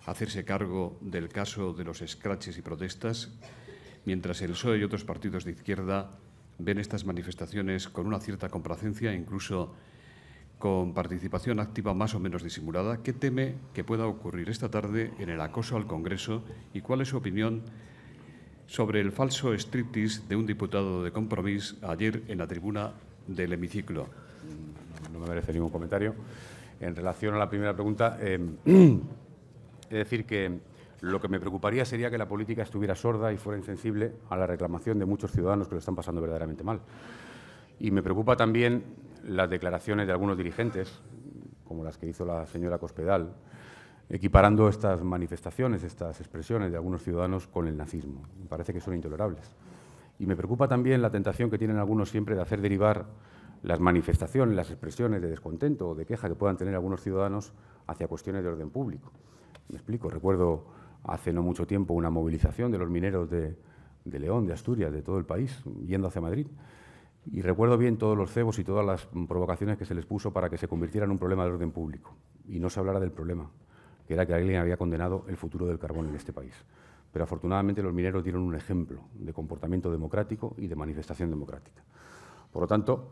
hacerse cargo del caso de los escraches y protestas, mientras el PSOE y otros partidos de izquierda ven estas manifestaciones con una cierta complacencia, incluso con participación activa más o menos disimulada? ¿Qué teme que pueda ocurrir esta tarde en el acoso al Congreso y cuál es su opinión sobre el falso striptease de un diputado de Compromís ayer en la tribuna del hemiciclo? No me merece ningún comentario. En relación a la primera pregunta, es decir que lo que me preocuparía sería que la política estuviera sorda y fuera insensible a la reclamación de muchos ciudadanos que lo están pasando verdaderamente mal. Y me preocupa también las declaraciones de algunos dirigentes, como las que hizo la señora Cospedal, equiparando estas manifestaciones, estas expresiones de algunos ciudadanos con el nazismo. Me parece que son intolerables. Y me preocupa también la tentación que tienen algunos siempre de hacer derivar las manifestaciones, las expresiones de descontento o de queja que puedan tener algunos ciudadanos hacia cuestiones de orden público. Me explico. Recuerdo hace no mucho tiempo una movilización de los mineros de de León, de Asturias, de todo el país, yendo hacia Madrid. Y recuerdo bien todos los cebos y todas las provocaciones que se les puso para que se convirtiera en un problema de orden público y no se hablara del problema, que era que alguien había condenado el futuro del carbón en este país. Pero afortunadamente los mineros dieron un ejemplo de comportamiento democrático y de manifestación democrática. Por lo tanto,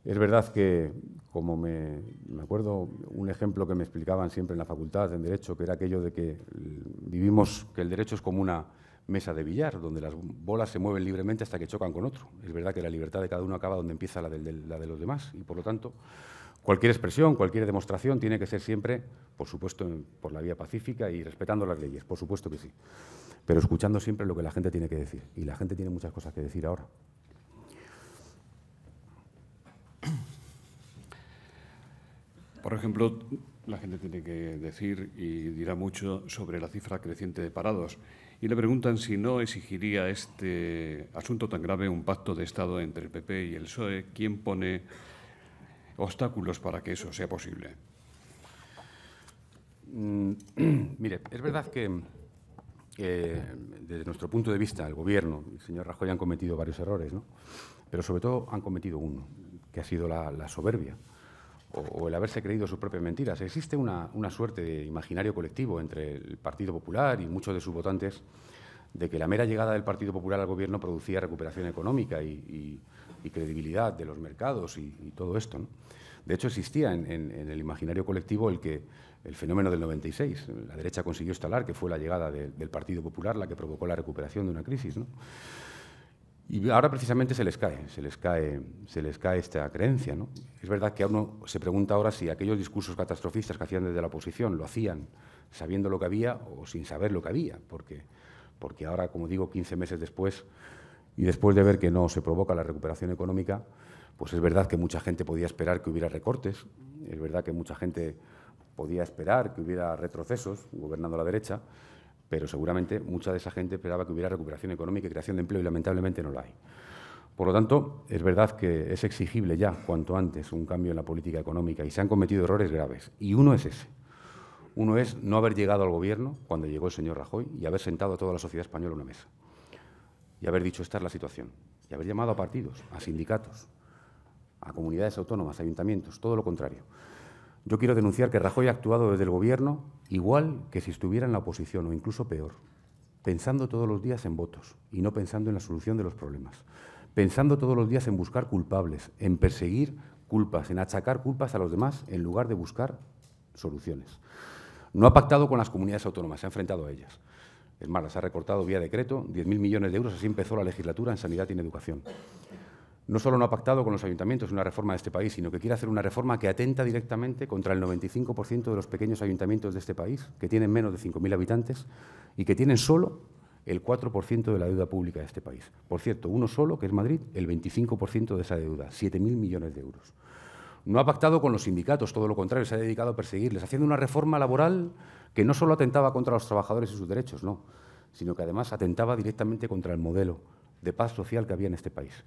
es verdad que, como me acuerdo un ejemplo que me explicaban siempre en la facultad en Derecho, que era aquello de que vivimos, que el derecho es como una mesa de billar, donde las bolas se mueven libremente hasta que chocan con otro. Es verdad que la libertad de cada uno acaba donde empieza la de los demás y, por lo tanto, cualquier expresión, cualquier demostración tiene que ser siempre, por supuesto, por la vía pacífica y respetando las leyes, por supuesto que sí, pero escuchando siempre lo que la gente tiene que decir. Y la gente tiene muchas cosas que decir ahora. Por ejemplo, la gente tiene que decir y dirá mucho sobre la cifra creciente de parados. Y le preguntan si no exigiría este asunto tan grave un pacto de Estado entre el PP y el PSOE. ¿Quién pone obstáculos para que eso sea posible? Mire, es verdad que desde nuestro punto de vista, el Gobierno y el señor Rajoy han cometido varios errores, ¿no? Pero sobre todo han cometido uno, que ha sido la soberbia o el haberse creído sus propias mentiras. Existe una suerte de imaginario colectivo entre el Partido Popular y muchos de sus votantes de que la mera llegada del Partido Popular al Gobierno producía recuperación económica y credibilidad de los mercados y todo esto, ¿no? De hecho, existía en el imaginario colectivo el fenómeno del 96. La derecha consiguió instalar que fue la llegada del Partido Popular la que provocó la recuperación de una crisis, ¿no? Y ahora precisamente se les cae esta creencia, ¿no? Es verdad que a uno se pregunta ahora si aquellos discursos catastrofistas que hacían desde la oposición lo hacían sabiendo lo que había o sin saber lo que había, porque ahora, como digo, 15 meses después y después de ver que no se provoca la recuperación económica, pues es verdad que mucha gente podía esperar que hubiera recortes, es verdad que mucha gente podía esperar que hubiera retrocesos gobernando la derecha, pero seguramente mucha de esa gente esperaba que hubiera recuperación económica y creación de empleo y lamentablemente no la hay. Por lo tanto, es verdad que es exigible ya, cuanto antes, un cambio en la política económica y se han cometido errores graves. Y uno es ese. Uno es no haber llegado al Gobierno cuando llegó el señor Rajoy y haber sentado a toda la sociedad española a una mesa. Y haber dicho esta es la situación. Y haber llamado a partidos, a sindicatos, a comunidades autónomas, a ayuntamientos, todo lo contrario. Yo quiero denunciar que Rajoy ha actuado desde el Gobierno igual que si estuviera en la oposición o incluso peor, pensando todos los días en votos y no pensando en la solución de los problemas, pensando todos los días en buscar culpables, en perseguir culpas, en achacar culpas a los demás en lugar de buscar soluciones. No ha pactado con las comunidades autónomas, se ha enfrentado a ellas. Es más, las ha recortado vía decreto, 10.000 millones de euros, así empezó la legislatura en sanidad y en educación. No solo no ha pactado con los ayuntamientos una reforma de este país, sino que quiere hacer una reforma que atenta directamente contra el 95% de los pequeños ayuntamientos de este país, que tienen menos de 5.000 habitantes y que tienen solo el 4% de la deuda pública de este país. Por cierto, uno solo, que es Madrid, el 25% de esa deuda, 7.000 millones de euros. No ha pactado con los sindicatos, todo lo contrario, se ha dedicado a perseguirles, haciendo una reforma laboral que no solo atentaba contra los trabajadores y sus derechos, no, sino que además atentaba directamente contra el modelo de paz social que había en este país.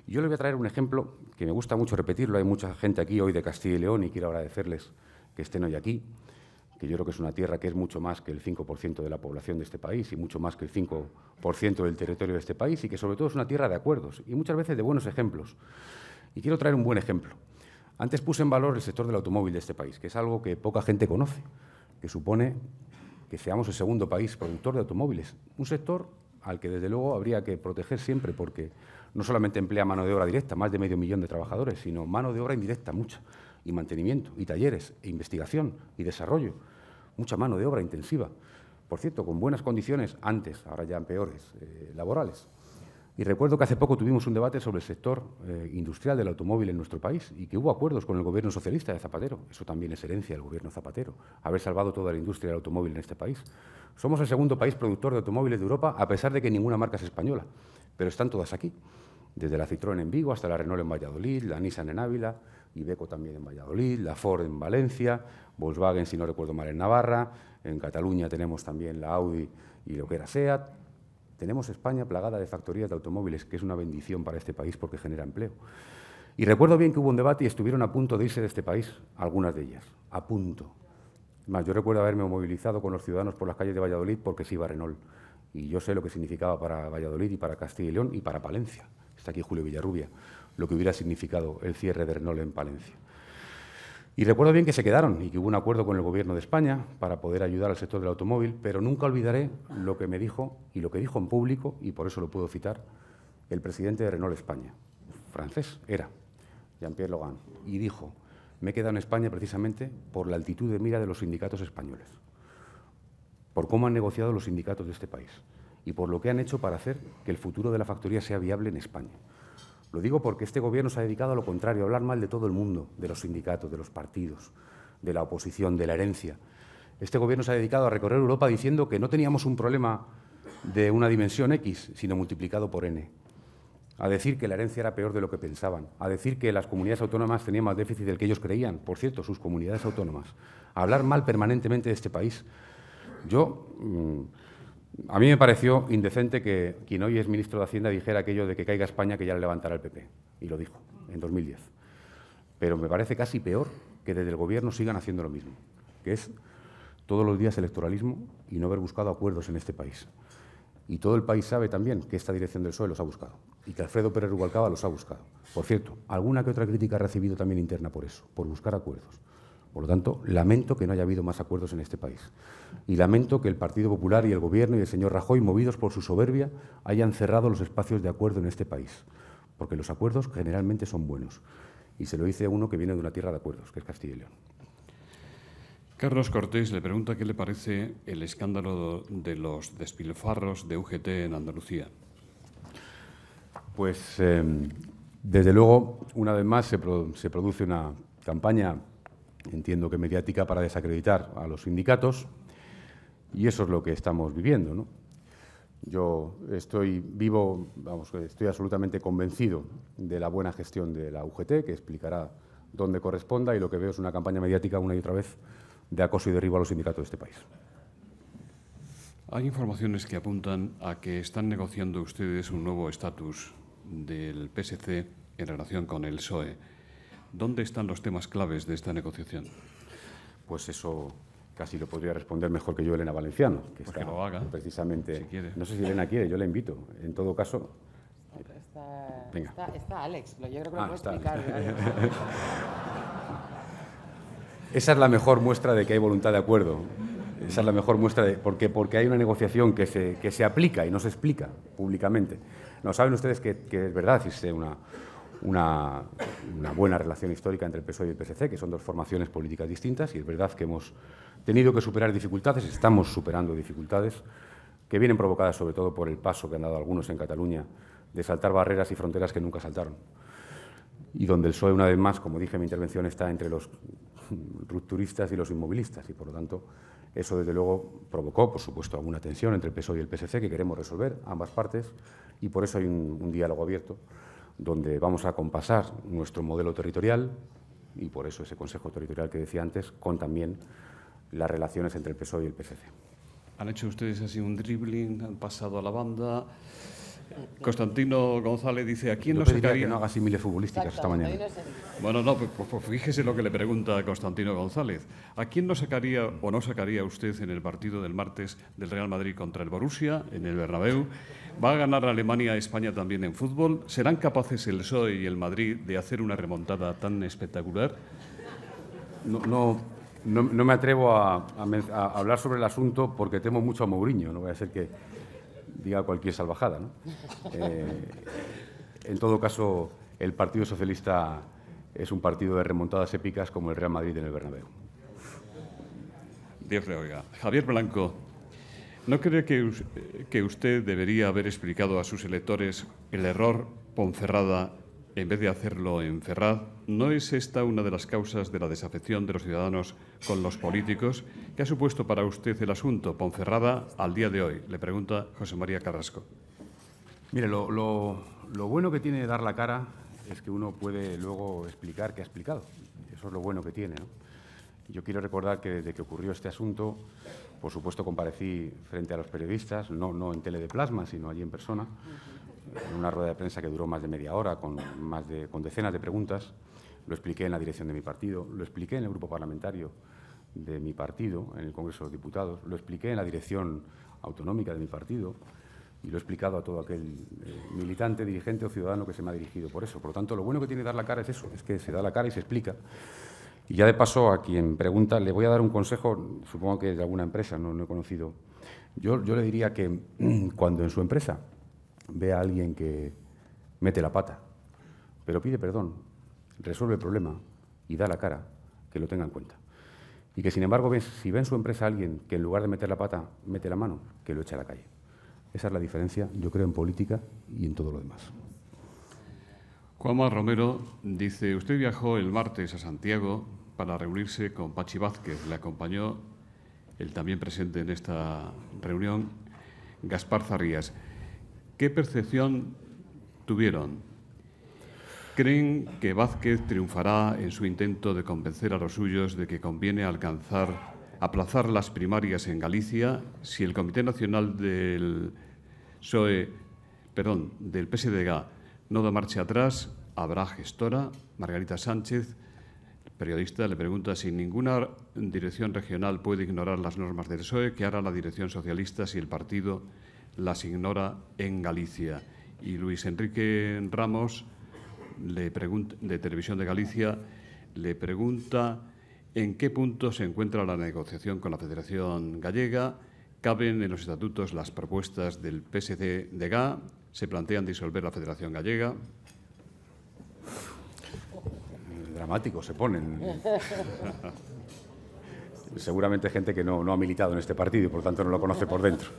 Yo les voy a traer un ejemplo que me gusta mucho repetirlo. Hay mucha gente aquí hoy de Castilla y León y quiero agradecerles que estén hoy aquí, que yo creo que es una tierra que es mucho más que el 5% de la población de este país y mucho más que el 5% del territorio de este país y que sobre todo es una tierra de acuerdos y muchas veces de buenos ejemplos. Y quiero traer un buen ejemplo. Antes puse en valor el sector del automóvil de este país, que es algo que poca gente conoce, que supone que seamos el segundo país productor de automóviles. Un sector al que desde luego habría que proteger siempre porque no solamente emplea mano de obra directa, más de 500.000 de trabajadores, sino mano de obra indirecta, mucha, y mantenimiento, y talleres, e investigación, y desarrollo, mucha mano de obra intensiva. Por cierto, con buenas condiciones antes, ahora ya peores, laborales. Y recuerdo que hace poco tuvimos un debate sobre el sector industrial del automóvil en nuestro país y que hubo acuerdos con el Gobierno socialista de Zapatero. Eso también es herencia del Gobierno Zapatero, haber salvado toda la industria del automóvil en este país. Somos el segundo país productor de automóviles de Europa, a pesar de que ninguna marca es española, pero están todas aquí. Desde la Citroën en Vigo hasta la Renault en Valladolid, la Nissan en Ávila, Iveco también en Valladolid, la Ford en Valencia, Volkswagen, si no recuerdo mal, en Navarra, en Cataluña tenemos también la Audi y lo que era SEAT. Tenemos España plagada de factorías de automóviles, que es una bendición para este país porque genera empleo. Y recuerdo bien que hubo un debate y estuvieron a punto de irse de este país, algunas de ellas, a punto. Más, yo recuerdo haberme movilizado con los ciudadanos por las calles de Valladolid porque se iba Renault. Y yo sé lo que significaba para Valladolid y para Castilla y León y para Palencia. Está aquí Julio Villarrubia, lo que hubiera significado el cierre de Renault en Palencia. Y recuerdo bien que se quedaron y que hubo un acuerdo con el Gobierno de España para poder ayudar al sector del automóvil, pero nunca olvidaré lo que me dijo y lo que dijo en público, y por eso lo puedo citar, el presidente de Renault España, francés era, Jean-Pierre Logan, y dijo: me he quedado en España precisamente por la altitud de mira de los sindicatos españoles, por cómo han negociado los sindicatos de este país y por lo que han hecho para hacer que el futuro de la factoría sea viable en España. Lo digo porque este Gobierno se ha dedicado a lo contrario, a hablar mal de todo el mundo, de los sindicatos, de los partidos, de la oposición, de la herencia. Este Gobierno se ha dedicado a recorrer Europa diciendo que no teníamos un problema de una dimensión X, sino multiplicado por N. A decir que la herencia era peor de lo que pensaban, a decir que las comunidades autónomas tenían más déficit del que ellos creían, por cierto, sus comunidades autónomas, a hablar mal permanentemente de este país. A mí me pareció indecente que quien hoy es ministro de Hacienda dijera aquello de que caiga España, que ya le levantará el PP, y lo dijo en 2010. Pero me parece casi peor que desde el Gobierno sigan haciendo lo mismo, que es todos los días electoralismo y no haber buscado acuerdos en este país. Y todo el país sabe también que esta dirección del PSOE los ha buscado y que Alfredo Pérez Rubalcaba los ha buscado. Por cierto, alguna que otra crítica ha recibido también interna por eso, por buscar acuerdos. Por lo tanto, lamento que no haya habido más acuerdos en este país. Y lamento que el Partido Popular y el Gobierno y el señor Rajoy, movidos por su soberbia, hayan cerrado los espacios de acuerdo en este país. Porque los acuerdos generalmente son buenos. Y se lo dice a uno que viene de una tierra de acuerdos, que es Castilla y León. Carlos Cortés le pregunta qué le parece el escándalo de los despilfarros de UGT en Andalucía. Pues, desde luego, una vez más se produce una campaña, entiendo que mediática, para desacreditar a los sindicatos, y eso es lo que estamos viviendo, ¿no? Yo estoy absolutamente convencido de la buena gestión de la UGT, que explicará dónde corresponda, y lo que veo es una campaña mediática una y otra vez de acoso y derribo a los sindicatos de este país. Hay informaciones que apuntan a que están negociando ustedes un nuevo estatus del PSC en relación con el PSOE. ¿Dónde están los temas claves de esta negociación? Pues eso casi lo podría responder mejor que yo Elena Valenciano, que pues está que lo haga, precisamente. si quiere. No sé si Elena quiere, yo la invito. En todo caso. Está Alex, yo creo que lo puedo está. explicar. Esa es la mejor muestra de que hay voluntad de acuerdo. Esa es la mejor muestra porque hay una negociación que se aplica y no se explica públicamente. No, saben ustedes que es verdad, existe una buena relación histórica entre el PSOE y el PSC, que son dos formaciones políticas distintas, y es verdad que hemos tenido que superar dificultades, estamos superando dificultades que vienen provocadas sobre todo por el paso que han dado algunos en Cataluña de saltar barreras y fronteras que nunca saltaron. Y donde el PSOE, una vez más, como dije en mi intervención, está entre los rupturistas y los inmovilistas, y por lo tanto eso desde luego provocó, por supuesto, alguna tensión entre el PSOE y el PSC que queremos resolver ambas partes, y por eso hay un diálogo abierto donde vamos a compasar nuestro modelo territorial, y por eso ese Consejo Territorial que decía antes, con también las relaciones entre el PSOE y el PSC. Han hecho ustedes así un dribbling, han pasado a la banda. Constantino González dice, ¿a quién no sacaría? Que no haga símiles futbolísticas esta mañana. Bueno, no, pues fíjese lo que le pregunta Constantino González. ¿A quién no sacaría o no sacaría usted en el partido del martes del Real Madrid contra el Borussia, en el Bernabéu? ¿Va a ganar Alemania a España también en fútbol? ¿Serán capaces el PSOE y el Madrid de hacer una remontada tan espectacular? No me atrevo a hablar sobre el asunto porque temo mucho a Mourinho. No voy a ser que diga cualquier salvajada, ¿no? En todo caso, el Partido Socialista es un partido de remontadas épicas como el Real Madrid en el Bernabéu. Dios le oiga. Javier Blanco, ¿no cree que usted debería haber explicado a sus electores el error Ponferrada en vez de hacerlo en Ferraz? ¿No es esta una de las causas de la desafección de los ciudadanos con los políticos? ¿Qué ha supuesto para usted el asunto Ponferrada al día de hoy? Le pregunta José María Carrasco. Mire, lo bueno que tiene dar la cara es que uno puede luego explicar qué ha explicado. Eso es lo bueno que tiene, ¿no? Yo quiero recordar que desde que ocurrió este asunto, por supuesto comparecí frente a los periodistas, no en tele de plasma, sino allí en persona, en una rueda de prensa que duró más de media hora, con decenas de preguntas. Lo expliqué en la dirección de mi partido, lo expliqué en el grupo parlamentario de mi partido, en el Congreso de los Diputados, lo expliqué en la dirección autonómica de mi partido y lo he explicado a todo aquel militante, dirigente o ciudadano que se me ha dirigido por eso. Por lo tanto, lo bueno que tiene dar la cara es eso, es que se da la cara y se explica. Y ya de paso, a quien pregunta, le voy a dar un consejo, supongo que de alguna empresa, no he conocido. Yo le diría que cuando en su empresa ve a alguien que mete la pata, pero pide perdón, resuelve el problema y da la cara, que lo tenga en cuenta. Y que, sin embargo, si ve en su empresa a alguien que en lugar de meter la pata, mete la mano, que lo eche a la calle. Esa es la diferencia, yo creo, en política y en todo lo demás. Juanma Romero dice, usted viajó el martes a Santiago para reunirse con Pachi Vázquez. Le acompañó el también presente en esta reunión, Gaspar Zarrías. ¿Qué percepción tuvieron? ¿Creen que Vázquez triunfará en su intento de convencer a los suyos de que conviene aplazar las primarias en Galicia si el Comité Nacional del PSDG no da marcha atrás? Habrá gestora. Margarita Sánchez, periodista, le pregunta si ninguna dirección regional puede ignorar las normas del PSOE, ¿qué hará la dirección socialista si el partido las ignora en Galicia? Y Luis Enrique Ramos, de Televisión de Galicia, le pregunta en qué punto se encuentra la negociación con la Federación Gallega. ¿Caben en los estatutos las propuestas del PSDG? ¿Se plantean disolver la Federación Gallega? Dramáticos se ponen. Seguramente gente que no ha militado en este partido y por tanto no lo conoce por dentro.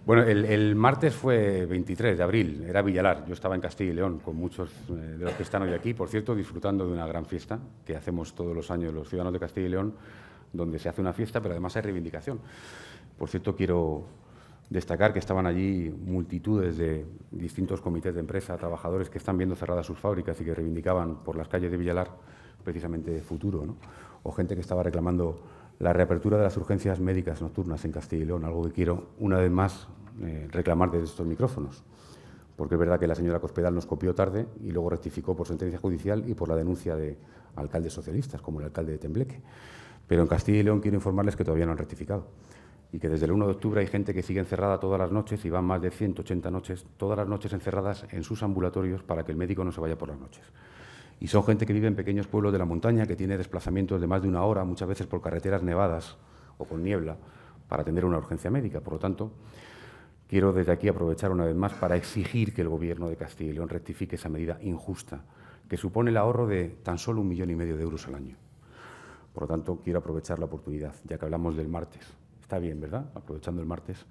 Bueno, el martes fue 23 de abril, era Villalar. Yo estaba en Castilla y León con muchos de los que están hoy aquí, por cierto, disfrutando de una gran fiesta que hacemos todos los años los ciudadanos de Castilla y León, donde se hace una fiesta, pero además hay reivindicación. Por cierto, quiero destacar que estaban allí multitudes de distintos comités de empresa, trabajadores que están viendo cerradas sus fábricas y que reivindicaban por las calles de Villalar precisamente futuro, ¿no? O gente que estaba reclamando la reapertura de las urgencias médicas nocturnas en Castilla y León, algo que quiero una vez más reclamar desde estos micrófonos, porque es verdad que la señora Cospedal nos copió tarde y luego rectificó por sentencia judicial y por la denuncia de alcaldes socialistas, como el alcalde de Tembleque. Pero en Castilla y León quiero informarles que todavía no han rectificado y que desde el 1 de octubre hay gente que sigue encerrada todas las noches y van más de 180 noches, todas las noches encerradas en sus ambulatorios para que el médico no se vaya por las noches. Y son gente que vive en pequeños pueblos de la montaña, que tiene desplazamientos de más de una hora, muchas veces por carreteras nevadas o con niebla, para atender una urgencia médica. Por lo tanto, quiero desde aquí aprovechar una vez más para exigir que el Gobierno de Castilla y León rectifique esa medida injusta, que supone el ahorro de tan solo 1,5 millones de euros al año. Por lo tanto, quiero aprovechar la oportunidad, ya que hablamos del martes. Está bien, ¿verdad? Aprovechando el martes.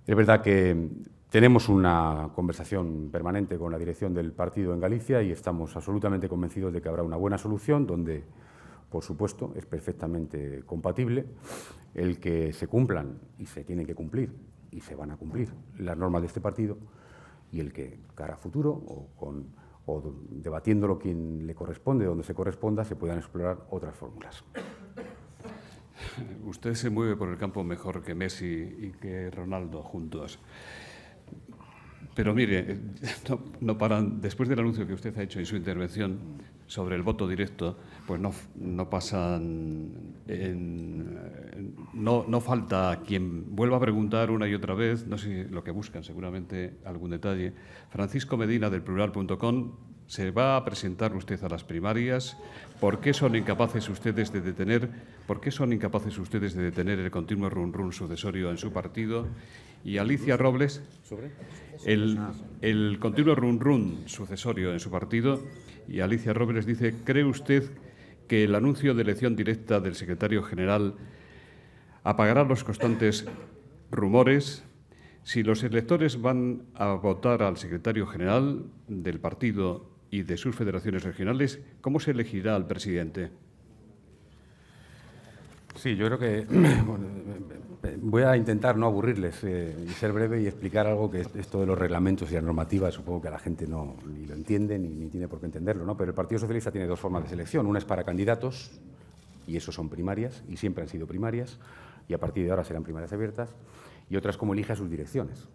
Es verdad que tenemos una conversación permanente con la dirección del partido en Galicia y estamos absolutamente convencidos de que habrá una buena solución donde, por supuesto, es perfectamente compatible el que se cumplan, y se tienen que cumplir, y se van a cumplir, las normas de este partido, y el que, cara a futuro, o debatiéndolo quien le corresponde, donde se corresponda, se puedan explorar otras fórmulas. Usted se mueve por el campo mejor que Messi y que Ronaldo juntos. Pero mire, no paran, después del anuncio que usted ha hecho en su intervención sobre el voto directo, pues no pasan, no falta quien vuelva a preguntar una y otra vez, no sé lo que buscan, seguramente algún detalle. Francisco Medina del Plural.com, ¿se va a presentar usted a las primarias? ¿Por qué son incapaces ustedes de detener el continuo run-run sucesorio en su partido? Y Alicia Robles, el continuo run-run sucesorio en su partido, y Alicia Robles dice, ¿cree usted que el anuncio de elección directa del secretario general apagará los constantes rumores? Si los electores van a votar al secretario general del partido y de sus federaciones regionales, ¿cómo se elegirá al presidente? Sí, yo creo que voy a intentar no aburrirles y ser breve y explicar algo que es esto de los reglamentos y las normativas. Supongo que la gente no ni lo entiende ni tiene por qué entenderlo, ¿no? Pero el Partido Socialista tiene dos formas de selección. Una es para candidatos, y eso son primarias, y siempre han sido primarias, y a partir de ahora serán primarias abiertas. Y otra es cómo elige a sus direcciones,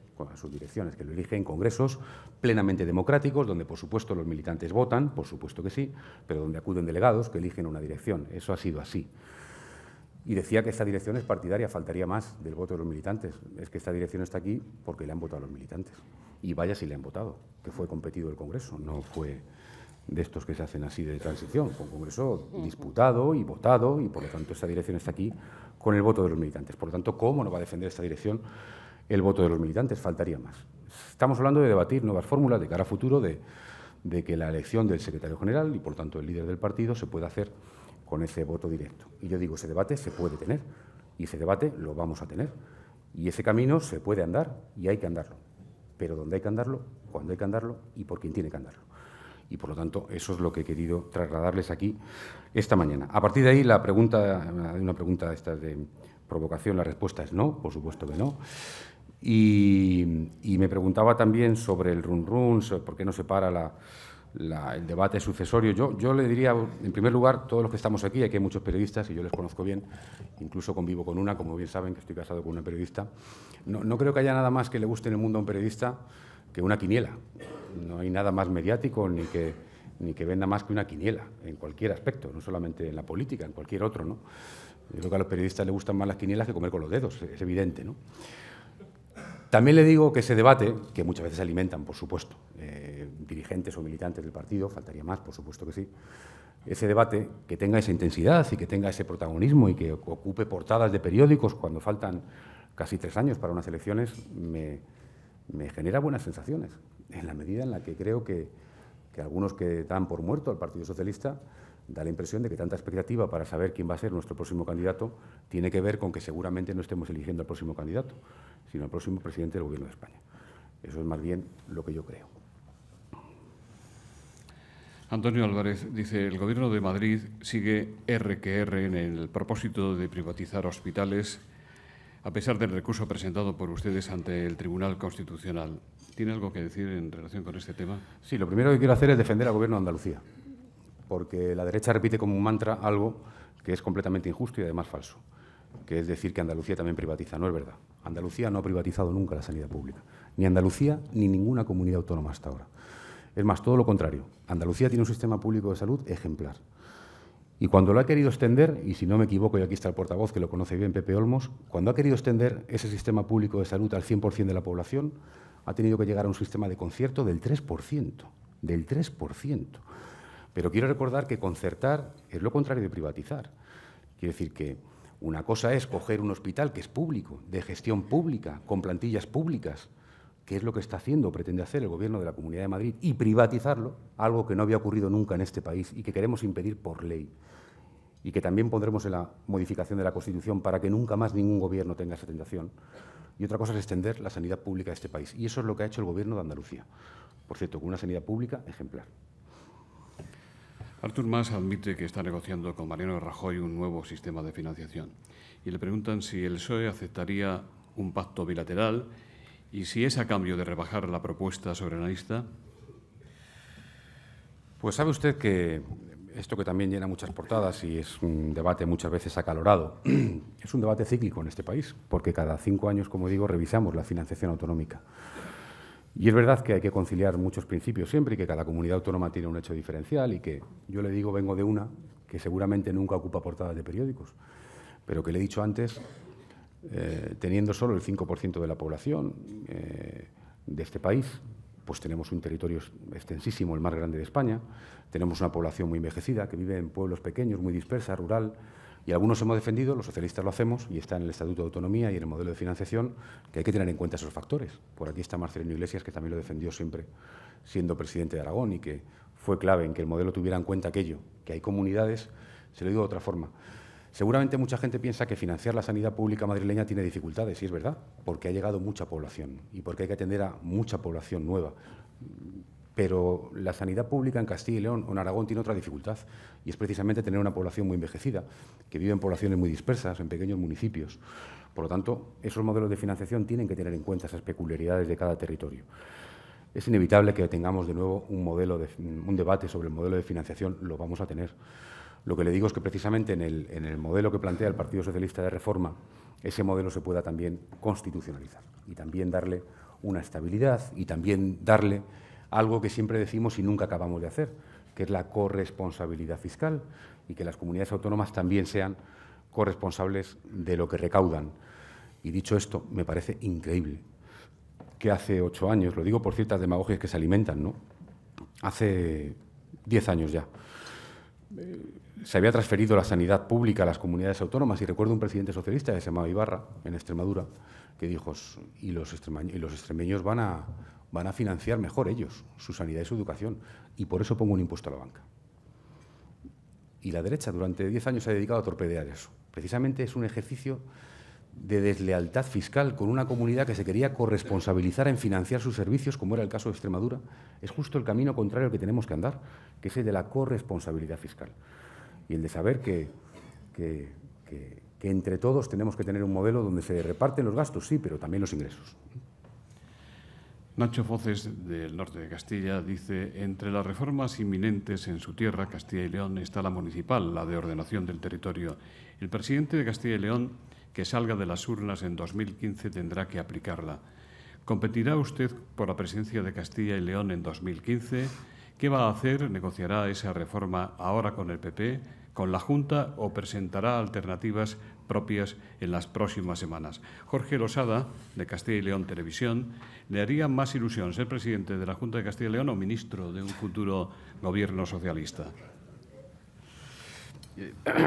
que lo elige en congresos plenamente democráticos, donde, por supuesto, los militantes votan, por supuesto que sí, pero donde acuden delegados que eligen una dirección. Eso ha sido así. Y decía que esta dirección es partidaria, faltaría más del voto de los militantes. Es que esta dirección está aquí porque le han votado a los militantes. Y vaya si le han votado, que fue competido el Congreso, no fue de estos que se hacen así de transición. Fue un Congreso disputado y votado y, por lo tanto, esta dirección está aquí con el voto de los militantes. Por lo tanto, ¿cómo no va a defender esta dirección el voto de los militantes? Faltaría más. Estamos hablando de debatir nuevas fórmulas de cara a futuro, de que la elección del secretario general y, por tanto, el líder del partido se pueda hacer con ese voto directo. Y yo digo, ese debate se puede tener y ese debate lo vamos a tener. Y ese camino se puede andar y hay que andarlo. Pero dónde hay que andarlo, cuándo hay que andarlo y por quién tiene que andarlo. Y, por lo tanto, eso es lo que he querido trasladarles aquí esta mañana. A partir de ahí, una pregunta esta de provocación, la respuesta es no, por supuesto que no. Y me preguntaba también sobre el run-run, por qué no se para el debate sucesorio. Yo le diría, en primer lugar, todos los que estamos aquí hay muchos periodistas y yo les conozco bien, incluso convivo con una, como bien saben, que estoy casado con una periodista. No creo que haya nada más que le guste en el mundo a un periodista que una quiniela. No hay nada más mediático ni que venda más que una quiniela, en cualquier aspecto, no solamente en la política, en cualquier otro, ¿no? Yo creo que a los periodistas les gustan más las quinielas que comer con los dedos, es evidente, ¿no? También le digo que ese debate, que muchas veces alimentan, por supuesto, dirigentes o militantes del partido, faltaría más, por supuesto que sí, ese debate que tenga esa intensidad y que tenga ese protagonismo y que ocupe portadas de periódicos cuando faltan casi 3 años para unas elecciones, me genera buenas sensaciones, en la medida en la que creo que algunos que dan por muerto al Partido Socialista da la impresión de que tanta expectativa para saber quién va a ser nuestro próximo candidato tiene que ver con que seguramente no estemos eligiendo al próximo candidato, sino al próximo presidente del Gobierno de España. Eso es más bien lo que yo creo. Antonio Álvarez dice, el Gobierno de Madrid sigue R que R en el propósito de privatizar hospitales, a pesar del recurso presentado por ustedes ante el Tribunal Constitucional. ¿Tiene algo que decir en relación con este tema? Sí, lo primero que quiero hacer es defender al Gobierno de Andalucía, porque la derecha repite como un mantra algo que es completamente injusto y además falso, que es decir que Andalucía también privatiza. No es verdad. Andalucía no ha privatizado nunca la sanidad pública, ni Andalucía ni ninguna comunidad autónoma hasta ahora. Es más, todo lo contrario. Andalucía tiene un sistema público de salud ejemplar. Y cuando lo ha querido extender, y si no me equivoco, y aquí está el portavoz que lo conoce bien, Pepe Olmos, cuando ha querido extender ese sistema público de salud al 100% de la población, ha tenido que llegar a un sistema de concierto del 3%, del 3%. Pero quiero recordar que concertar es lo contrario de privatizar. Quiere decir que una cosa es coger un hospital que es público, de gestión pública, con plantillas públicas, que es lo que está haciendo o pretende hacer el Gobierno de la Comunidad de Madrid, y privatizarlo, algo que no había ocurrido nunca en este país y que queremos impedir por ley, y que también pondremos en la modificación de la Constitución para que nunca más ningún gobierno tenga esa tentación. Y otra cosa es extender la sanidad pública de este país. Y eso es lo que ha hecho el Gobierno de Andalucía. Por cierto, con una sanidad pública ejemplar. Artur Mas admite que está negociando con Mariano Rajoy un nuevo sistema de financiación. Y le preguntan si el PSOE aceptaría un pacto bilateral y si es a cambio de rebajar la propuesta soberanista. Pues sabe usted que esto que también llena muchas portadas y es un debate muchas veces acalorado, es un debate cíclico en este país, porque cada 5 años, como digo, revisamos la financiación autonómica. Y es verdad que hay que conciliar muchos principios siempre y que cada comunidad autónoma tiene un hecho diferencial y que yo le digo, vengo de una que seguramente nunca ocupa portadas de periódicos, pero que le he dicho antes, teniendo solo el 5% de la población de este país, pues tenemos un territorio extensísimo, el más grande de España, tenemos una población muy envejecida que vive en pueblos pequeños, muy dispersa, rural, y algunos hemos defendido, los socialistas lo hacemos, y está en el Estatuto de Autonomía y en el modelo de financiación, que hay que tener en cuenta esos factores. Por aquí está Marcelino Iglesias, que también lo defendió siempre siendo presidente de Aragón y que fue clave en que el modelo tuviera en cuenta aquello, que hay comunidades, se lo digo de otra forma. Seguramente mucha gente piensa que financiar la sanidad pública madrileña tiene dificultades, y es verdad, porque ha llegado mucha población y porque hay que atender a mucha población nueva. Pero la sanidad pública en Castilla y León o en Aragón tiene otra dificultad, y es precisamente tener una población muy envejecida, que vive en poblaciones muy dispersas, en pequeños municipios. Por lo tanto, esos modelos de financiación tienen que tener en cuenta esas peculiaridades de cada territorio. Es inevitable que tengamos de nuevo un debate sobre el modelo de financiación, lo vamos a tener. Lo que le digo es que precisamente en el modelo que plantea el Partido Socialista de Reforma, ese modelo se pueda también constitucionalizar y también darle una estabilidad y también darle algo que siempre decimos y nunca acabamos de hacer, que es la corresponsabilidad fiscal y que las comunidades autónomas también sean corresponsables de lo que recaudan. Y dicho esto, me parece increíble que hace 8 años, lo digo por ciertas demagogias que se alimentan, ¿no? Hace 10 años ya, se había transferido la sanidad pública a las comunidades autónomas, y recuerdo un presidente socialista que se llamaba Ibarra, en Extremadura, que dijo, y los extremeños van a financiar mejor ellos su sanidad y su educación, y por eso pongo un impuesto a la banca. Y la derecha durante 10 años se ha dedicado a torpedear eso. Precisamente es un ejercicio de deslealtad fiscal con una comunidad que se quería corresponsabilizar en financiar sus servicios, como era el caso de Extremadura. Es justo el camino contrario al que tenemos que andar, que es el de la corresponsabilidad fiscal. Y el de saber que entre todos tenemos que tener un modelo donde se reparten los gastos, sí, pero también los ingresos. Nacho Foces, del norte de Castilla, dice: entre las reformas inminentes en su tierra, Castilla y León, está la municipal, la de ordenación del territorio. El presidente de Castilla y León, que salga de las urnas en 2015, tendrá que aplicarla. ¿Competirá usted por la presidencia de Castilla y León en 2015? ¿Qué va a hacer? ¿Negociará esa reforma ahora con el PP, con la Junta, o presentará alternativas propias en las próximas semanas? Jorge Losada, de Castilla y León Televisión, ¿le haría más ilusión ser presidente de la Junta de Castilla y León o ministro de un futuro gobierno socialista?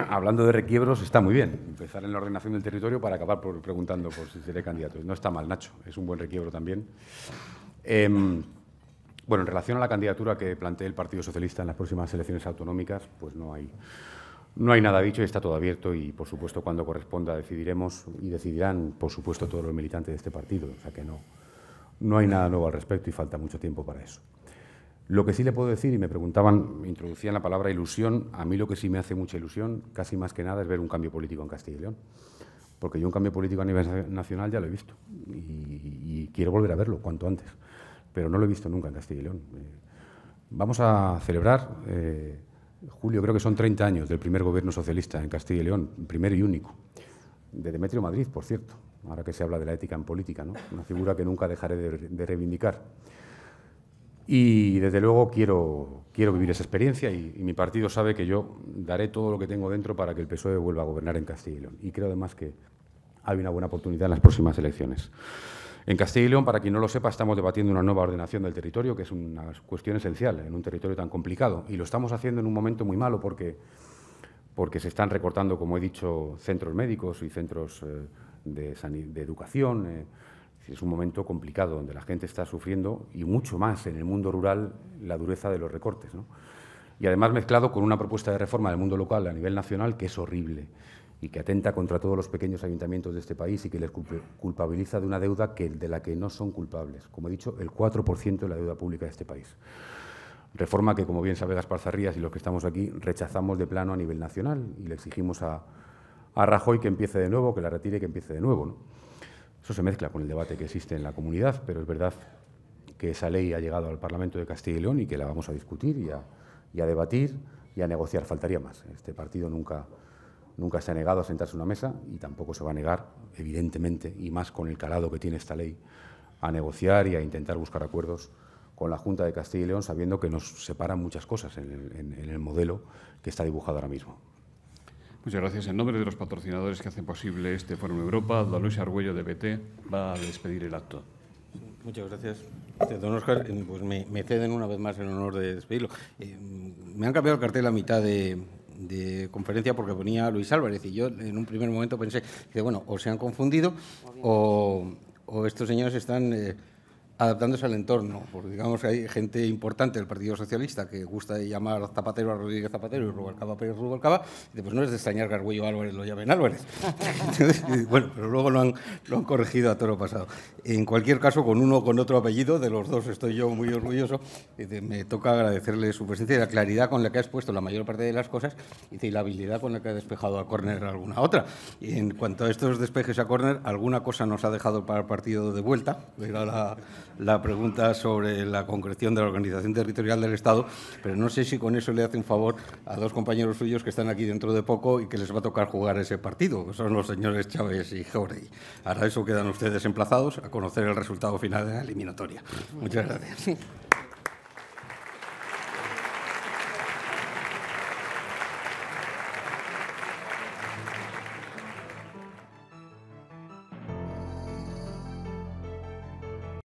Hablando de requiebros, está muy bien empezar en la ordenación del territorio para acabar preguntando por si seré candidato. No está mal, Nacho, es un buen requiebro también. Bueno, en relación a la candidatura que plantee el Partido Socialista en las próximas elecciones autonómicas, pues no hay nada dicho y está todo abierto, y, por supuesto, cuando corresponda decidiremos y decidirán, por supuesto, todos los militantes de este partido. O sea que no hay nada nuevo al respecto y falta mucho tiempo para eso. Lo que sí le puedo decir, y me preguntaban, me introducían la palabra ilusión, a mí lo que sí me hace mucha ilusión, casi más que nada, es ver un cambio político en Castilla y León. Porque yo un cambio político a nivel nacional ya lo he visto y quiero volver a verlo cuanto antes, pero no lo he visto nunca en Castilla y León. Vamos a celebrar, Julio, creo que son 30 años del primer gobierno socialista en Castilla y León, primero y único, de Demetrio Madrid, por cierto, ahora que se habla de la ética en política, ¿no? Una figura que nunca dejaré de reivindicar. Y, desde luego, quiero vivir esa experiencia, y mi partido sabe que yo daré todo lo que tengo dentro para que el PSOE vuelva a gobernar en Castilla y León. Y creo, además, que hay una buena oportunidad en las próximas elecciones. En Castilla y León, para quien no lo sepa, estamos debatiendo una nueva ordenación del territorio, que es una cuestión esencial en un territorio tan complicado. Y lo estamos haciendo en un momento muy malo porque se están recortando, como he dicho, centros médicos y centros de educación. Es un momento complicado donde la gente está sufriendo, y mucho más en el mundo rural, la dureza de los recortes, ¿no? Y además mezclado con una propuesta de reforma del mundo local a nivel nacional que es horrible y que atenta contra todos los pequeños ayuntamientos de este país y que les culpabiliza de una deuda de la que no son culpables. Como he dicho, el 4% de la deuda pública de este país. Reforma que, como bien sabe Gaspar Zarrías y los que estamos aquí, rechazamos de plano a nivel nacional, y le exigimos a Rajoy que empiece de nuevo, que la retire y que empiece de nuevo, ¿no? Eso se mezcla con el debate que existe en la comunidad, pero es verdad que esa ley ha llegado al Parlamento de Castilla y León y que la vamos a discutir y a debatir y a negociar. Faltaría más. Este partido nunca se ha negado a sentarse a una mesa, y tampoco se va a negar, evidentemente, y más con el calado que tiene esta ley, a negociar y a intentar buscar acuerdos con la Junta de Castilla y León, sabiendo que nos separan muchas cosas en el modelo que está dibujado ahora mismo. Muchas gracias. En nombre de los patrocinadores que hacen posible este Fórum Europa, don Luis Argüello, de BT, va a despedir el acto. Muchas gracias. Don Óscar, pues me ceden una vez más el honor de despedirlo. Me han cambiado el cartel a mitad de conferencia porque ponía Luis Álvarez, y yo en un primer momento pensé que, bueno, o se han confundido o estos señores están adaptándose al entorno, porque digamos que hay gente importante del Partido Socialista que gusta de llamar Zapatero a Rodríguez Zapatero y Rubalcaba a Pérez Rubalcaba, y pues no es de extrañar que Argüello Álvarez lo llamen Álvarez. Entonces, bueno, pero luego lo han corregido a toro pasado. En cualquier caso, con uno o con otro apellido, de los dos estoy yo muy orgulloso. Me toca agradecerle su presencia y la claridad con la que ha expuesto la mayor parte de las cosas, y la habilidad con la que ha despejado a córner alguna otra. Y en cuanto a estos despejes a córner, alguna cosa nos ha dejado para el partido de vuelta. Era la pregunta sobre la concreción de la organización territorial del Estado, pero no sé si con eso le hace un favor a dos compañeros suyos que están aquí dentro de poco y que les va a tocar jugar ese partido, que son los señores Chávez y Jauregui. Ahora eso quedan ustedes emplazados a conocer el resultado final de la eliminatoria. Muchas gracias.